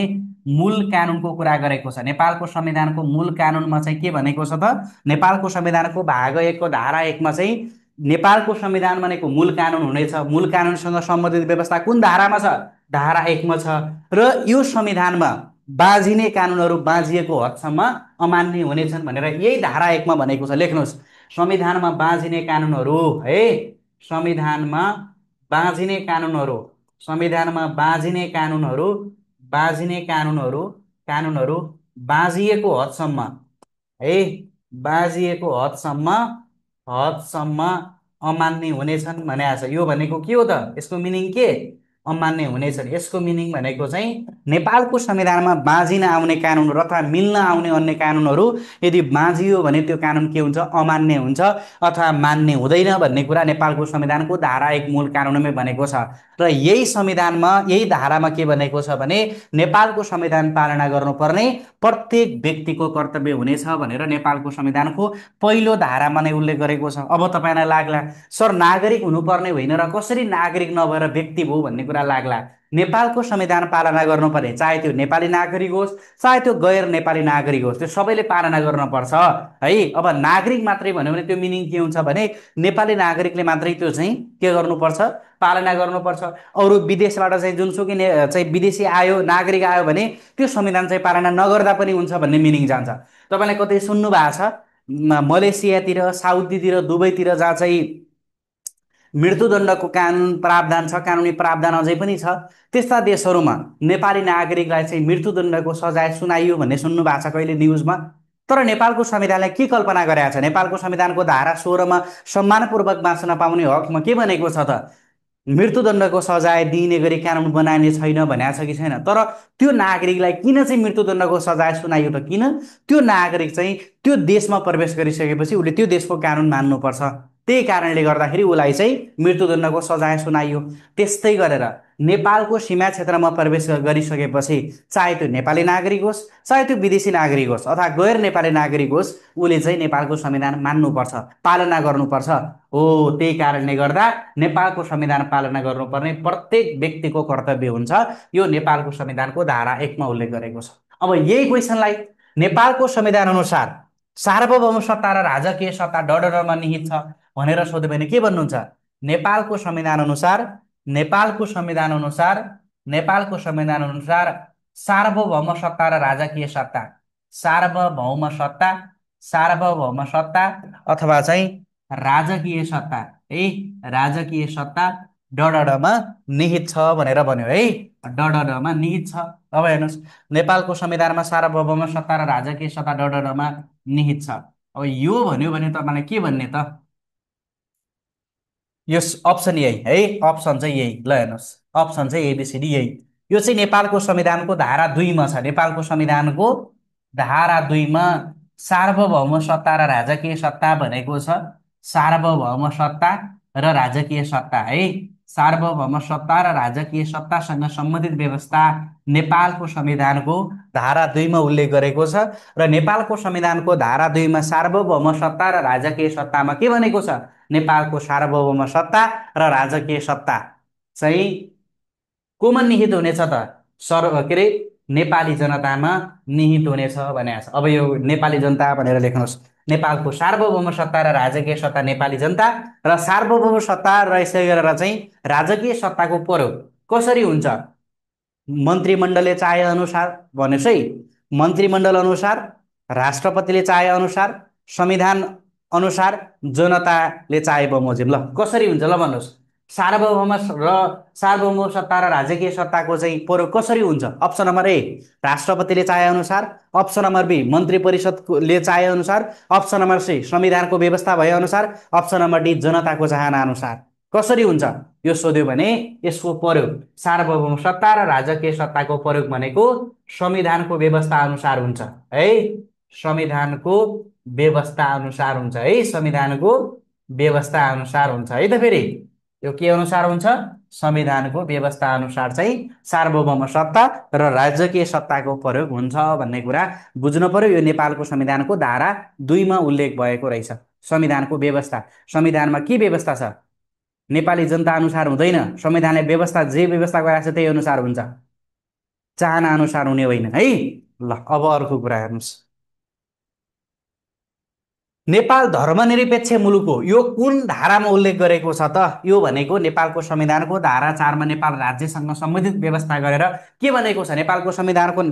मूल कानुनको कुरा गरेको छ। नेपालको संविधानको मूल कानुनमा चाहिँ के भनेको छ त? नेपालको संविधानको भाग 1को धारा 1मा चाहिँ नेपालको संविधान भनेको मूल कानुन हुनेछ। मूल कानुनसँग सम्बन्धित व्यवस्था कुन धारामा छ? धारा 1मा छ। र यो संविधानमा बाँझिने कानुनहरू बाँझिएको हदसम्म अमान्य हुनेछन् भनेर यही धारा 1मा भनेको छ। लेख्नुहोस्, संविधानमा बाँझिने कानुनहरू है, संविधानमा बाँझिने कानुनहरू, संविधानमा बाँझिने कानुनहरू कानुनहरू बाँझिएको हदसम्म है, बाँझिएको हदसम्म अमान्य हुनेछन् भनेको छ। यो भनेको के हो त? यसको मिनिङ के? अमान्य हुनेछन्। यसको मिनिङ भनेको चाहिँ नेपालको संविधानमा बाँझिन आउने कानुनहरू अथवा मिल्न आउने अन्य कानुनहरू यदि बाँझियो भने त्यो कानुन के हुन्छ, अमान्य हुन्छ अथवा मान्य हुँदैन भन्ने कुरा नेपालको संविधानको धारा 1 मूल कानुनमै भनेको छ। र यही संविधानमा यही धारामा के भनेको छ भने नेपालको संविधान पालना गर्नुपर्ने प्रत्येक व्यक्तिको कर्तव्य हुनेछ भनेर नेपालको संविधानको पहिलो धारामा नै उल्लेख गरेको छ। अब तपाईँलाई लाग्ला सर नागरिक हुनुपर्ने होइन र कसरी नागरिक नभएर व्यक्ति भयो भन्ने कुरा लाग्ला। नेपालको संविधान पालना गर्नुपर्ने चाहे त्यो नेपाली नागरिक होस् चाहे त्यो गैर नेपाली नागरिक होस् त्यो सबैले पालना गर्नुपर्छ है। अब नागरिक मात्रै भन्यो भने त्यो मिनिङ के हुन्छ भने नेपाली नागरिकले मात्रै त्यो चाहिँ के गर्नुपर्छ, पालना गर्नुपर्छ। अरू विदेशबाट चाहिँ जुनसुकै चाहिँ विदेशी आयो नागरिक आयो भने त्यो संविधान चाहिँ पालना नगर्दा पनि हुन्छ भन्ने मिनिङ जान्छ। तपाईँले कतै सुन्नु भएको छ मलेसियातिर, साउदीतिर, दुबईतिर जहाँ चाहिँ मृत्युदण्डको कानुन प्रावधान छ, कानुनी प्रावधान अझै पनि छ, त्यस्ता देशहरूमा नेपाली नागरिकलाई चाहिँ मृत्युदण्डको सजाय सुनाइयो भन्ने सुन्नु भएको छ कहिले न्युजमा? तर नेपालको संविधानले के कल्पना गरेको छ? नेपालको संविधानको धारा 16मा सम्मानपूर्वक बाँच्न पाउने हकमा के भनेको छ त? मृत्युदण्डको सजाय दिने गरी कानुन बनाइने छैन भनेको छ कि छैन? तर त्यो नागरिकलाई किन चाहिँ मृत्युदण्डको सजाय सुनाइयो त? किन? त्यो नागरिक चाहिँ त्यो देशमा प्रवेश गरिसकेपछि उसले त्यो देशको कानुन मान्नुपर्छ। त्यही कारणले गर्दाखेरि उसलाई चाहिँ मृत्युदण्डको सजाय सुनाइयो। त्यस्तै गरेर नेपालको सीमा क्षेत्रमा प्रवेश गरिसकेपछि चाहे त्यो नेपाली नागरिक होस् चाहे त्यो विदेशी नागरिक होस् अथवा गैर नेपाली नागरिक होस् उसले चाहिँ नेपालको संविधान मान्नुपर्छ, पालना गर्नुपर्छ। हो त्यही कारणले गर्दा नेपालको संविधान पालना गर्नुपर्ने प्रत्येक व्यक्तिको कर्तव्य हुन्छ। यो नेपालको संविधानको धारा 1 मा उल्लेख गरेको छ। अब यही क्वेसनलाई नेपालको संविधान अनुसार सार्वभौम सत्ता र राजकीय सत्ता डडरमा निहित छ भनेर सोध्यो भने के भन्नुहुन्छ? नेपालको संविधान अनुसार नेपालको संविधान अनुसार नेपालको संविधान अनुसार सार्वभौम सत्ता र राजकीय सत्ता, सार्वभौम सत्ता, सार्वभौम सत्ता अथवा चाहिँ राजकीय सत्ता है, राजकीय सत्ता डडमा निहित छ भनेर भन्यो है, डडमा निहित छ। अब हेर्नुहोस् नेपालको संविधानमा सार्वभौम सत्ता र राजकीय सत्ता डडमा निहित छ। अब यो भन्यो भने तपाईँलाई के भन्ने त? यस अप्सन यही है, अप्सन चाहिँ यही। ल हेर्नुहोस् अप्सन चाहिँ एबिसिडी यही। यो चाहिँ नेपालको संविधानको धारा 2 मा छ। नेपालको संविधानको धारा 2 मा सार्वभौम सत्ता र राजकीय सत्ता भनेको छ। सार्वभौम सत्ता र राजकीय सत्ता है, सार्वभौम सत्ता र राजकीय सत्तासँग सम्बन्धित व्यवस्था नेपालको संविधानको धारा 2 मा उल्लेख गरेको छ। र नेपालको संविधानको धारा 2 मा सार्वभौम सत्ता र राजकीय सत्तामा के भनेको छ? नेपालको सार्वभौम सत्ता र राजकीय सत्ता चाहिँ कोमा निहित हुनेछ त? के अरे नेपाली जनतामा निहित हुनेछ भनेको छ। अब यो नेपाली जनता भनेर लेख्नुहोस्। नेपालको सार्वभौम सत्ता र राजकीय सत्ता नेपाली जनता र सार्वभौम सत्ता र यसै गरेर चाहिँ राजकीय सत्ताको प्रयोग कसरी हुन्छ? मन्त्रीमण्डलले चाहे अनुसार भनेस् है, मन्त्रीमण्डल अनुसार, राष्ट्रपतिले चाहे अनुसार, संविधान अनुसार, जनताले चाहे बमोजिम। ल कसरी हुन्छ ल भन्नुहोस्? सार्वभौम सत्ता र राजकीय सत्ताको चाहिँ प्रयोग कसरी हुन्छ? अप्सन नम्बर ए राष्ट्रपतिले चाहे अनुसार, अप्सन नम्बर बी मन्त्री परिषदले चाहे अनुसार, अप्सन नम्बर सी संविधानको व्यवस्था भए अनुसार, अप्सन नम्बर डी जनताको चाहना अनुसार। कसरी हुन्छ यो सोध्यो भने यसको प्रयोग सार्वभौम सत्ता र राजकीय सत्ताको प्रयोग भनेको संविधानको व्यवस्था अनुसार हुन्छ है, संविधानको व्यवस्था अनुसार हुन्छ है, संविधानको व्यवस्था अनुसार हुन्छ है त। फेरि यो के अनुसार हुन्छ? संविधानको व्यवस्था अनुसार चाहिँ सार्वभौम सत्ता र राजकीय सत्ताको प्रयोग हुन्छ भन्ने कुरा बुझ्नु पर्यो। यो नेपालको संविधानको धारा 2 मा उल्लेख भएको रहेछ। संविधानको व्यवस्था, संविधानमा के व्यवस्था छ? नेपाली जनता अनुसार हुँदैन। संविधानले व्यवस्था जे व्यवस्था गराएको छ त्यही अनुसार हुन्छ, चाहना अनुसार हुने होइन है। ल अब अर्को कुरा हेर्नुहोस्। नेपाल धर्मनिरपेक्ष मुलुक हो यो कुन धारामा उल्लेख गरेको छ त? यो भनेको नेपालको संविधानको धारा 4 मा नेपाल राज्यसँग सम्बन्धित व्यवस्था गरेर के भनेको छ? नेपालको संविधानको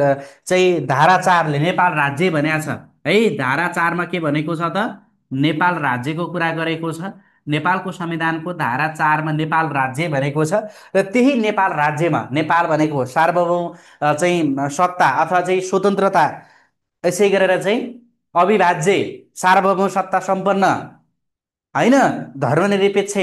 चाहिँ धारा 4 ले नेपाल राज्य भनेको छ है। धारा 4 मा के भनेको छ त? नेपाल राज्यको कुरा गरेको छ। नेपालको संविधानको धारा 4 मा नेपाल राज्य भनेको छ र त्यही नेपाल राज्यमा नेपाल भनेको सार्वभौम चाहिँ सत्ता अथवा चाहिँ स्वतन्त्रता, यसै गरेर चाहिँ अविभाज्य सार्वभौम सत्ता सम्पन्न होइन, धर्मनिरपेक्ष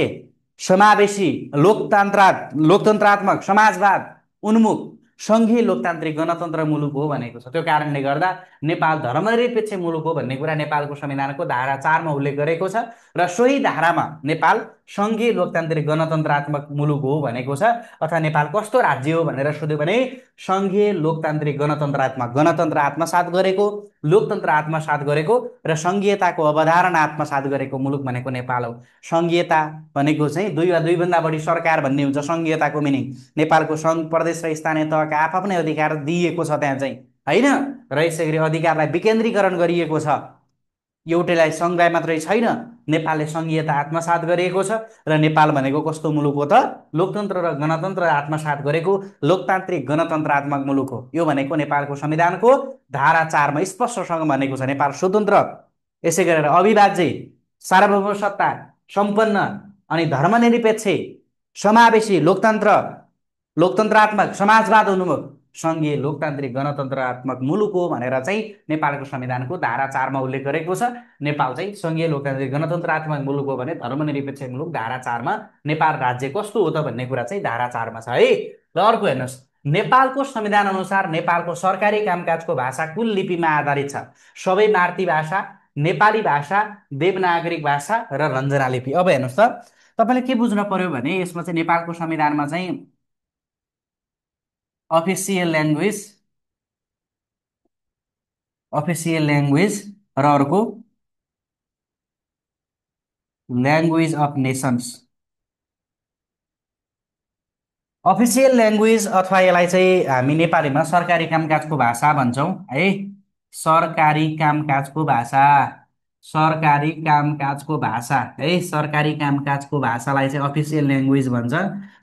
समावेशी, लोकतन्त्रात्मक, समाजवाद उन्मुख, सङ्घीय लोकतान्त्रिक गणतन्त्र मुलुक हो भनेको छ। त्यो कारणले गर्दा नेपाल धर्मनिरपेक्ष मुलुक हो भन्ने कुरा नेपालको संविधानको धारा 4मा उल्लेख गरेको छ र सोही धारामा नेपाल सङ्घीय लोकतान्त्रिक गणतन्त्रात्मक मुलुक हो भनेको छ। अथवा नेपाल कस्तो राज्य हो भनेर सोध्यो भने सङ्घीय लोकतान्त्रिक गणतन्त्रात्मक, गणतन्त्र आत्मसात गरेको, लोकतन्त्र आत्मसात गरेको र सङ्घीयताको अवधारणा आत्मसात गरेको मुलुक भनेको नेपाल हो। सङ्घीयता भनेको चाहिँ दुई वा दुईभन्दा बढी सरकार भन्ने हुन्छ सङ्घीयताको मिनिङ। नेपालको सङ्घ, प्रदेश र स्थानीय तहका आफ्नै अधिकार दिइएको छ त्यहाँ चाहिँ, होइन? र यसै गरी अधिकारलाई विकेन्द्रीकरण गरिएको छ। एउटैलाई सङ्घलाई मात्रै छैन, नेपालले सङ्घीयता आत्मसात गरिएको छ। र नेपाल भनेको कस्तो मुलुक हो त? लोकतन्त्र र गणतन्त्र आत्मसात गरेको लोकतान्त्रिक गणतन्त्रात्मक मुलुक हो। यो भनेको नेपालको संविधानको धारा 4मा स्पष्टसँग भनेको छ। नेपाल स्वतन्त्र, यसै गरेर अविभाज्य, सार्वभौम सत्ता सम्पन्न अनि धर्मनिरपेक्ष, समावेशी, लोकतन्त्रात्मक, समाजवाद उन्मुख, सङ्घीय लोकतान्त्रिक गणतन्त्रात्मक मुलुक हो भनेर चाहिँ नेपालको संविधानको धारा 4मा उल्लेख गरेको छ। नेपाल चाहिँ सङ्घीय लोकतान्त्रिक गणतन्त्रात्मक मुलुक हो भने धर्मनिरपेक्ष मुलुक धारा 4मा। नेपाल राज्य कस्तो हो त भन्ने कुरा चाहिँ धारा 4मा छ है। र अर्को हेर्नुहोस्, नेपालको संविधान अनुसार नेपालको सरकारी कामकाजको भाषा कुन लिपिमा आधारित छ? सबै मातृभाषा, नेपाली भाषा, देवनागरिक भाषा र रञ्जना लिपि। अब हेर्नुहोस् त, तपाईँले के बुझ्न पर्यो भने यसमा चाहिँ नेपालको संविधानमा चाहिँ अफिसियल ल्याङ्ग्वेज, र अर्को language of nations. Official language अथवा यसलाई चाहिँ हामी नेपालीमा सरकारी कामकाजको भाषा भन्छौँ है। सरकारी कामकाजको भाषा, सरकारी कामकाजको भाषा है, सरकारी कामकाजको भाषालाई चाहिँ अफिसियल ल्याङ्ग्वेज भन्छ,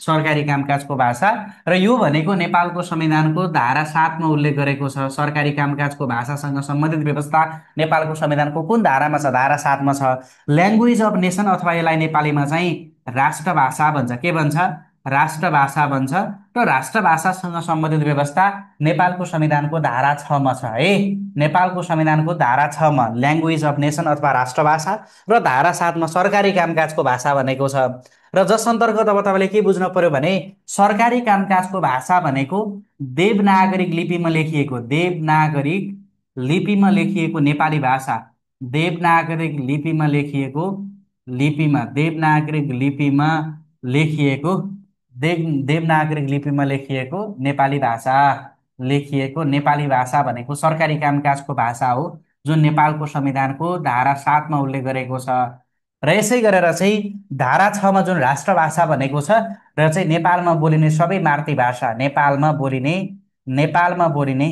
सरकारी कामकाजको भाषा। र यो भनेको नेपालको संविधानको धारा 7मा उल्लेख गरेको छ। सरकारी कामकाजको भाषासँग सम्बन्धित व्यवस्था नेपालको संविधानको कुन धारामा छ? धारा 7मा छ। ल्याङ्ग्वेज अफ नेसन अथवा यसलाई नेपालीमा चाहिँ राष्ट्रभाषा भन्छ। के भन्छ? राष्ट्रभाषा भन्छ। र राष्ट्रभाषासँग सम्बन्धित व्यवस्था नेपालको संविधानको धारा 6मा छ है। नेपालको संविधानको धारा 6मा ल्याङ्ग्वेज अफ नेसन अथवा राष्ट्रभाषा र धारा 7मा सरकारी कामकाजको भाषा भनेको छ। र जस अन्तर्गत अब तपाईँले के बुझ्न पर्यो भने सरकारी कामकाजको भाषा भनेको देवनागरिक लिपिमा लेखिएको, देवनागरिक लिपिमा लेखिएको नेपाली भाषा, देवनागरिक लिपिमा लेखिएको, देवनागरिक लिपिमा लेखिएको, देवनागरिक लिपिमा लेखिएको नेपाली भाषा, लेखिएको नेपाली भाषा भनेको सरकारी कामकाजको भाषा हो, जुन नेपालको संविधानको धारा 7मा उल्लेख गरेको छ। र यसै गरेर चाहिँ धारा 6मा जुन राष्ट्रभाषा भनेको छ र चाहिँ नेपालमा बोलिने सबै मातृभाषा, नेपालमा बोलिने, नेपालमा बोलिने,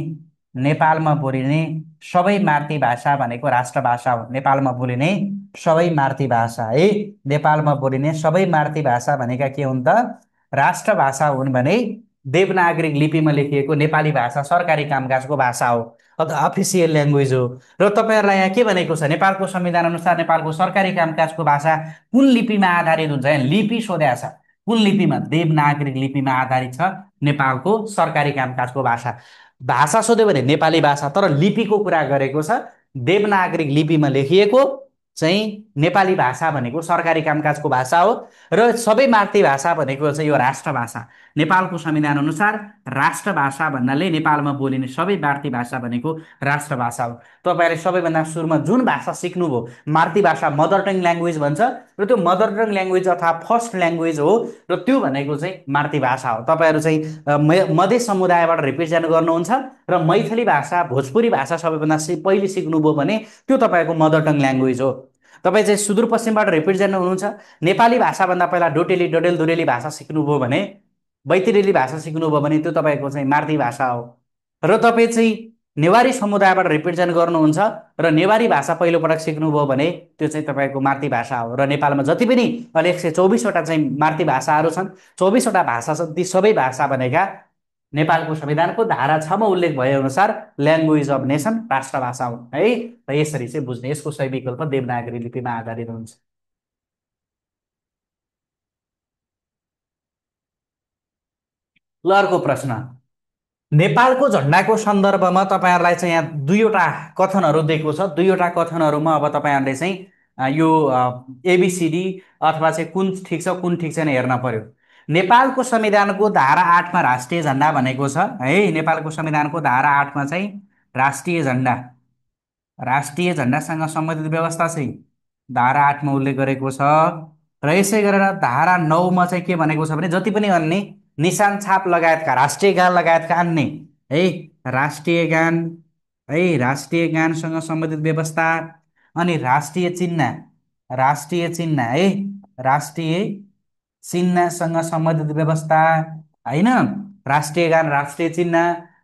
नेपालमा बोलिने सबै मातृभाषा भनेको राष्ट्रभाषा हो। नेपालमा बोलिने सबै मातृभाषा है, नेपालमा बोलिने सबै मातृभाषा भनेका के हुन् त? राष्ट्रभाषा हुन् भने देवनागरिक लिपिमा लेखिएको नेपाली भाषा सरकारी कामकाजको भाषा हो अथवा अफिसियल ल्याङ्ग्वेज हो। र तपाईँहरूलाई यहाँ के भनेको छ? नेपालको संविधान अनुसार नेपालको सरकारी कामकाजको भाषा कुन लिपिमा आधारित हुन्छ? यहाँ लिपि सोधेको छ। कुन लिपिमा? देवनागरिक लिपिमा आधारित छ नेपालको सरकारी कामकाजको भाषा। भाषा सोध्यो भने नेपाली भाषा, तर लिपिको कुरा गरेको छ देवनागरिक लिपिमा लेखिएको चाहिँ नेपाली भाषा भनेको सरकारी कामकाजको भाषा हो। र सबै मातृभाषा भनेको चाहिँ यो राष्ट्रभाषा। नेपालको संविधान अनुसार राष्ट्रभाषा भन्नाले नेपालमा बोलिने सबै मातृभाषा भनेको राष्ट्रभाषा हो। तपाईँहरूले सबैभन्दा सुरुमा जुन भाषा सिक्नुभयो मातृभाषा, मदर टङ ल्याङ्ग्वेज भन्छ, र त्यो मदर टङ ल्याङ्ग्वेज अथवा फर्स्ट ल्याङ्ग्वेज हो, र त्यो भनेको चाहिँ मातृभाषा हो। तपाईँहरू चाहिँ मधेस समुदायबाट रिप्रेजेन्ट गर्नुहुन्छ र मैथिली भाषा, भोजपुरी भाषा सबैभन्दा पहिले सिक्नुभयो भने त्यो तपाईँको मदर टङ ल्याङ्ग्वेज हो। तपाईँ चाहिँ सुदूरपश्चिमबाट रिप्रेजेन्ट हुनुहुन्छ, नेपाली भाषाभन्दा पहिला डोटेली, डडेलधुरेली भाषा सिक्नुभयो भने, बैतरेली भाषा सिक्नुभयो भने त्यो तपाईँको चाहिँ मातृभाषा हो। र तपाईँ चाहिँ नेवारी समुदायबाट रिप्रेजेन्ट गर्नुहुन्छ र नेवारी भाषा पहिलोपटक सिक्नुभयो भने त्यो चाहिँ तपाईँको मातृभाषा हो। र नेपालमा जति पनि अहिले 124वटा चाहिँ मातृभाषाहरू छन्, 24वटा भाषा छन्, ती सबै भाषा भनेका नेपालको संविधानको धारा 6मा उल्लेख भए अनुसार ल्याङ्ग्वेज अफ नेसन राष्ट्रभाषा हो है। र यसरी चाहिँ बुझ्ने, यसको सही विकल्प देवनागरी लिपिमा आधारित हुन्छ। ल अर्को प्रश्न, नेपालको झन्डाको सन्दर्भमा तपाईँहरूलाई चाहिँ यहाँ दुईवटा कथनहरू दिएको छ। दुईवटा कथनहरूमा अब तपाईँहरूले चाहिँ यो एबिसिडी अथवा चाहिँ कुन ठिक छ कुन ठिक छैन हेर्न पर्यो। नेपालको संविधानको धारा 8मा राष्ट्रिय झन्डा भनेको छ है। नेपालको संविधानको धारा 8मा चाहिँ राष्ट्रिय झन्डासँग सम्बन्धित व्यवस्था चाहिँ धारा 8मा उल्लेख गरेको छ। र यसै गरेर धारा 9मा चाहिँ के भनेको छ भने जति पनि अन्य निशान छाप लगायतका राष्ट्रिय गान लगायतका अन्य है राष्ट्रिय गान राष्ट्रिय गानसँग सम्बन्धित व्यवस्था अनि राष्ट्रिय चिन्ह है राष्ट्रिय चिन्हसँग सम्बन्धित व्यवस्था होइन, राष्ट्रिय गान राष्ट्रिय चिन्ह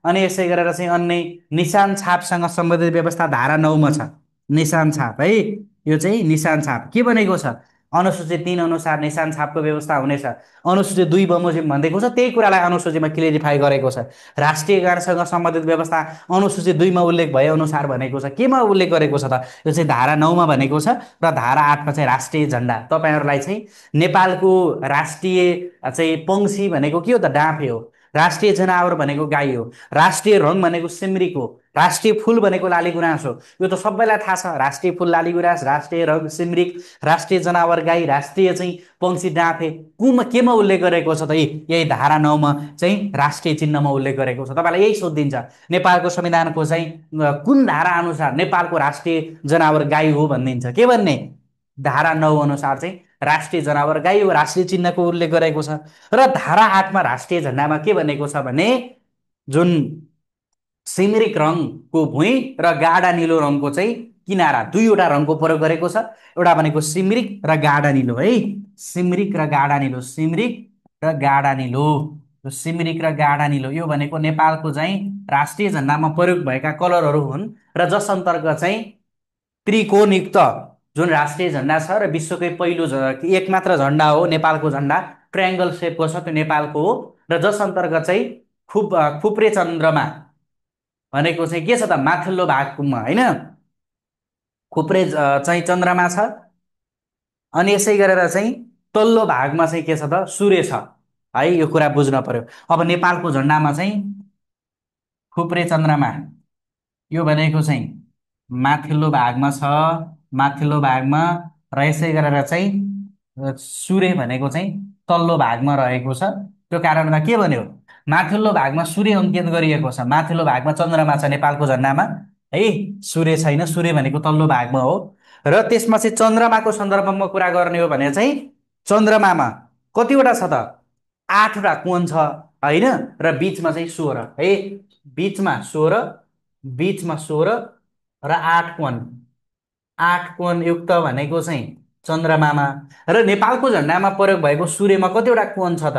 अनि यसै गरेर चाहिँ अन्य निशान छापसँग सम्बन्धित व्यवस्था धारा 9मा छ। निशान छाप है, यो चाहिँ निशान छाप के भनेको छ, अनुसूची 3 अनुसार निशान छापको व्यवस्था हुनेछ। अनुसूची 2 बमोजिम भन्दैको छ, त्यही कुरालाई अनुसूचीमा क्लियरिफाई गरेको छ। राष्ट्रिय गानसँग सम्बन्धित व्यवस्था अनुसूची 2मा उल्लेख भए अनुसार भनेको छ। केमा उल्लेख गरेको छ त, यो चाहिँ धारा 9मा भनेको छ र धारा 8मा चाहिँ राष्ट्रिय झन्डा। तपाईँहरूलाई चाहिँ नेपालको राष्ट्रिय चाहिँ पंक्षी भनेको के हो त, डाँफे हो। राष्ट्रिय जनावर भनेको गाई हो। राष्ट्रिय रङ भनेको सिम्रिक हो। राष्ट्रिय फुल भनेको लालीगुराँस हो। यो त सबैलाई थाहा छ। राष्ट्रिय फुल लालीगुराँस, राष्ट्रिय रङ सिम्रिक, राष्ट्रिय जनावर गाई, राष्ट्रिय चाहिँ पंक्षी डाँफे केमा उल्लेख गरेको छ त, यही धारा 9मा चाहिँ राष्ट्रिय चिन्हमा उल्लेख गरेको छ। तपाईँलाई यही सोधिन्छ नेपालको संविधानको चाहिँ कुन धारा अनुसार नेपालको राष्ट्रिय जनावर गाई हो भनिदिन्छ। के भन्ने, धारा 9 अनुसार चाहिँ राष्ट्रिय जनावर गाई हो, राष्ट्रिय चिन्हको उल्लेख गरेको छ। र धारा 8मा राष्ट्रिय झन्डामा के भनेको छ भने जुन सिमरिक रङको भुइँ र गाढा निलो रङको चाहिँ किनारा, दुईवटा रङको प्रयोग गरेको छ। एउटा भनेको सिमरिक र गाढा निलो है, सिमरिक र गाढा निलो, सिमरिक र गाढा निलो, सिमरिक र गाढा निलो यो भनेको नेपालको चाहिँ राष्ट्रिय झन्डामा प्रयोग भएका कलरहरू हुन्। र जस अन्तर्गत चाहिँ त्रिकोणयुक्त जुन राष्ट्रिय झन्डा छ र विश्वकै पहिलो एक मात्र झन्डा हो नेपालको झन्डा, ट्रायङ्गल सेपको छ, त्यो नेपालको हो। र जस अन्तर्गत चाहिँ खुप्रे चन्द्रमा भनेको चाहिँ के छ त, माथिल्लो भागमा होइन, खुप्रे चाहिँ चन्द्रमा छ अनि यसै गरेर चाहिँ तल्लो भागमा चाहिँ के छ त, सूर्य छ है। यो कुरा बुझ्न पर्यो। अब नेपालको झन्डामा चाहिँ खुप्रे चन्द्रमा यो भनेको चाहिँ माथिल्लो भागमा छ, माथिल्लो भागमा र यसै गरेर चाहिँ सूर्य भनेको चाहिँ तल्लो भागमा रहेको छ। त्यो कारणमा के भन्यो, माथिल्लो भागमा सूर्य अङ्कित गरिएको छ, माथिल्लो भागमा चन्द्रमा छ नेपालको झन्डामा है, सूर्य छैन, सूर्य भनेको तल्लो भागमा हो। र त्यसमा चाहिँ चन्द्रमाको सन्दर्भमा कुरा गर्ने हो भने चाहिँ चन्द्रमामा कतिवटा छ त, 8वटा कोण छ होइन, र बिचमा चाहिँ 16 है, बिचमा 16, बिचमा 16 र 8 कोण, 8 कोण युक्त भनेको चाहिँ चन्द्रमामा। र नेपालको झन्डामा प्रयोग भएको सूर्यमा कतिवटा कोण छ त,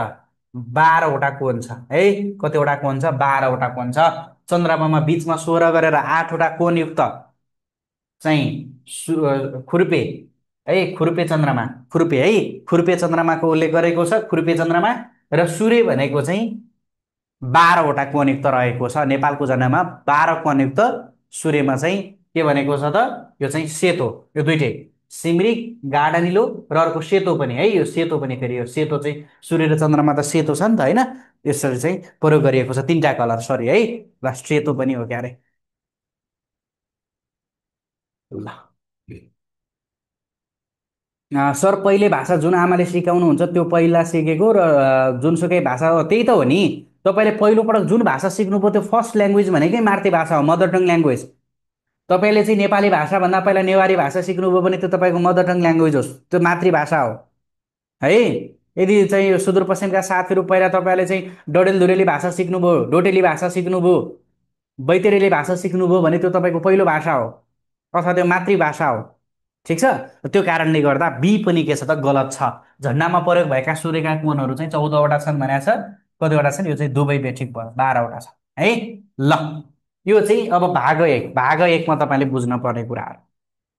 12वटा कोण छ है। कतिवटा कोण छ, 12वटा कोण छ। चन्द्रमामा बिचमा 16 गरेर 8वटा कोण युक्त चाहिँ खुर्पे है, खुर्पे चन्द्रमा, खुर्पे है, खुर्पे चन्द्रमाको उल्लेख गरेको छ, खुर्पे चन्द्रमा। र सूर्य भनेको चाहिँ 12वटा कोणयुक्त रहेको छ नेपालको झन्डामा, 12 कोणयुक्त सूर्यमा चाहिँ के भनेको छ त, यो चाहिँ सेतो, यो दुइटै सिमरिक गाढा निलो र अर्को सेतो पनि है, यो सेतो पनि, फेरि यो सेतो चाहिँ सूर्य र चन्द्रमा त सेतो छ नि त होइन, यसरी चाहिँ प्रयोग गरिएको छ। 3टा कलर, सरी है, ल सेतो पनि हो क्यारे। ल सर, पहिले भाषा जुन आमाले सिकाउनुहुन्छ त्यो पहिला सिकेको र जुनसुकै भाषा हो त्यही त हो नि। तपाईँले पहिलोपटक जुन भाषा सिक्नुभयो त्यो फर्स्ट ल्याङ्ग्वेज भनेकै मातृभाषा हो, मदर टङ ल्याङ्ग्वेज। तपाईँले चाहिँ नेपाली भाषाभन्दा पहिला नेवारी भाषा सिक्नुभयो भने त्यो तपाईँको मदर टङ ल्याङ्ग्वेज होस्, त्यो मातृभाषा हो है। यदि चाहिँ यो सुदूरपश्चिमका साथीहरू पहिला तपाईँले चाहिँ डडेलधुरेली भाषा सिक्नुभयो, डोटेली भाषा सिक्नुभयो, बैतरेली भाषा सिक्नुभयो भने त्यो तपाईँको पहिलो भाषा हो अथवा त्यो मातृभाषा हो। ठिक छ, त्यो कारणले गर्दा बी पनि के छ त, गलत छ। झन्डामा प्रयोग भएका सूर्यका कोणहरू चाहिँ 14वटा छन् भनेको छ। कतिवटा छन्, यो चाहिँ दुवै बेठिक भयो, 12वटा छ है। ल यो चाहिँ अब भाग 1, भाग 1मा तपाईँले बुझ्न पर्ने कुराहरू।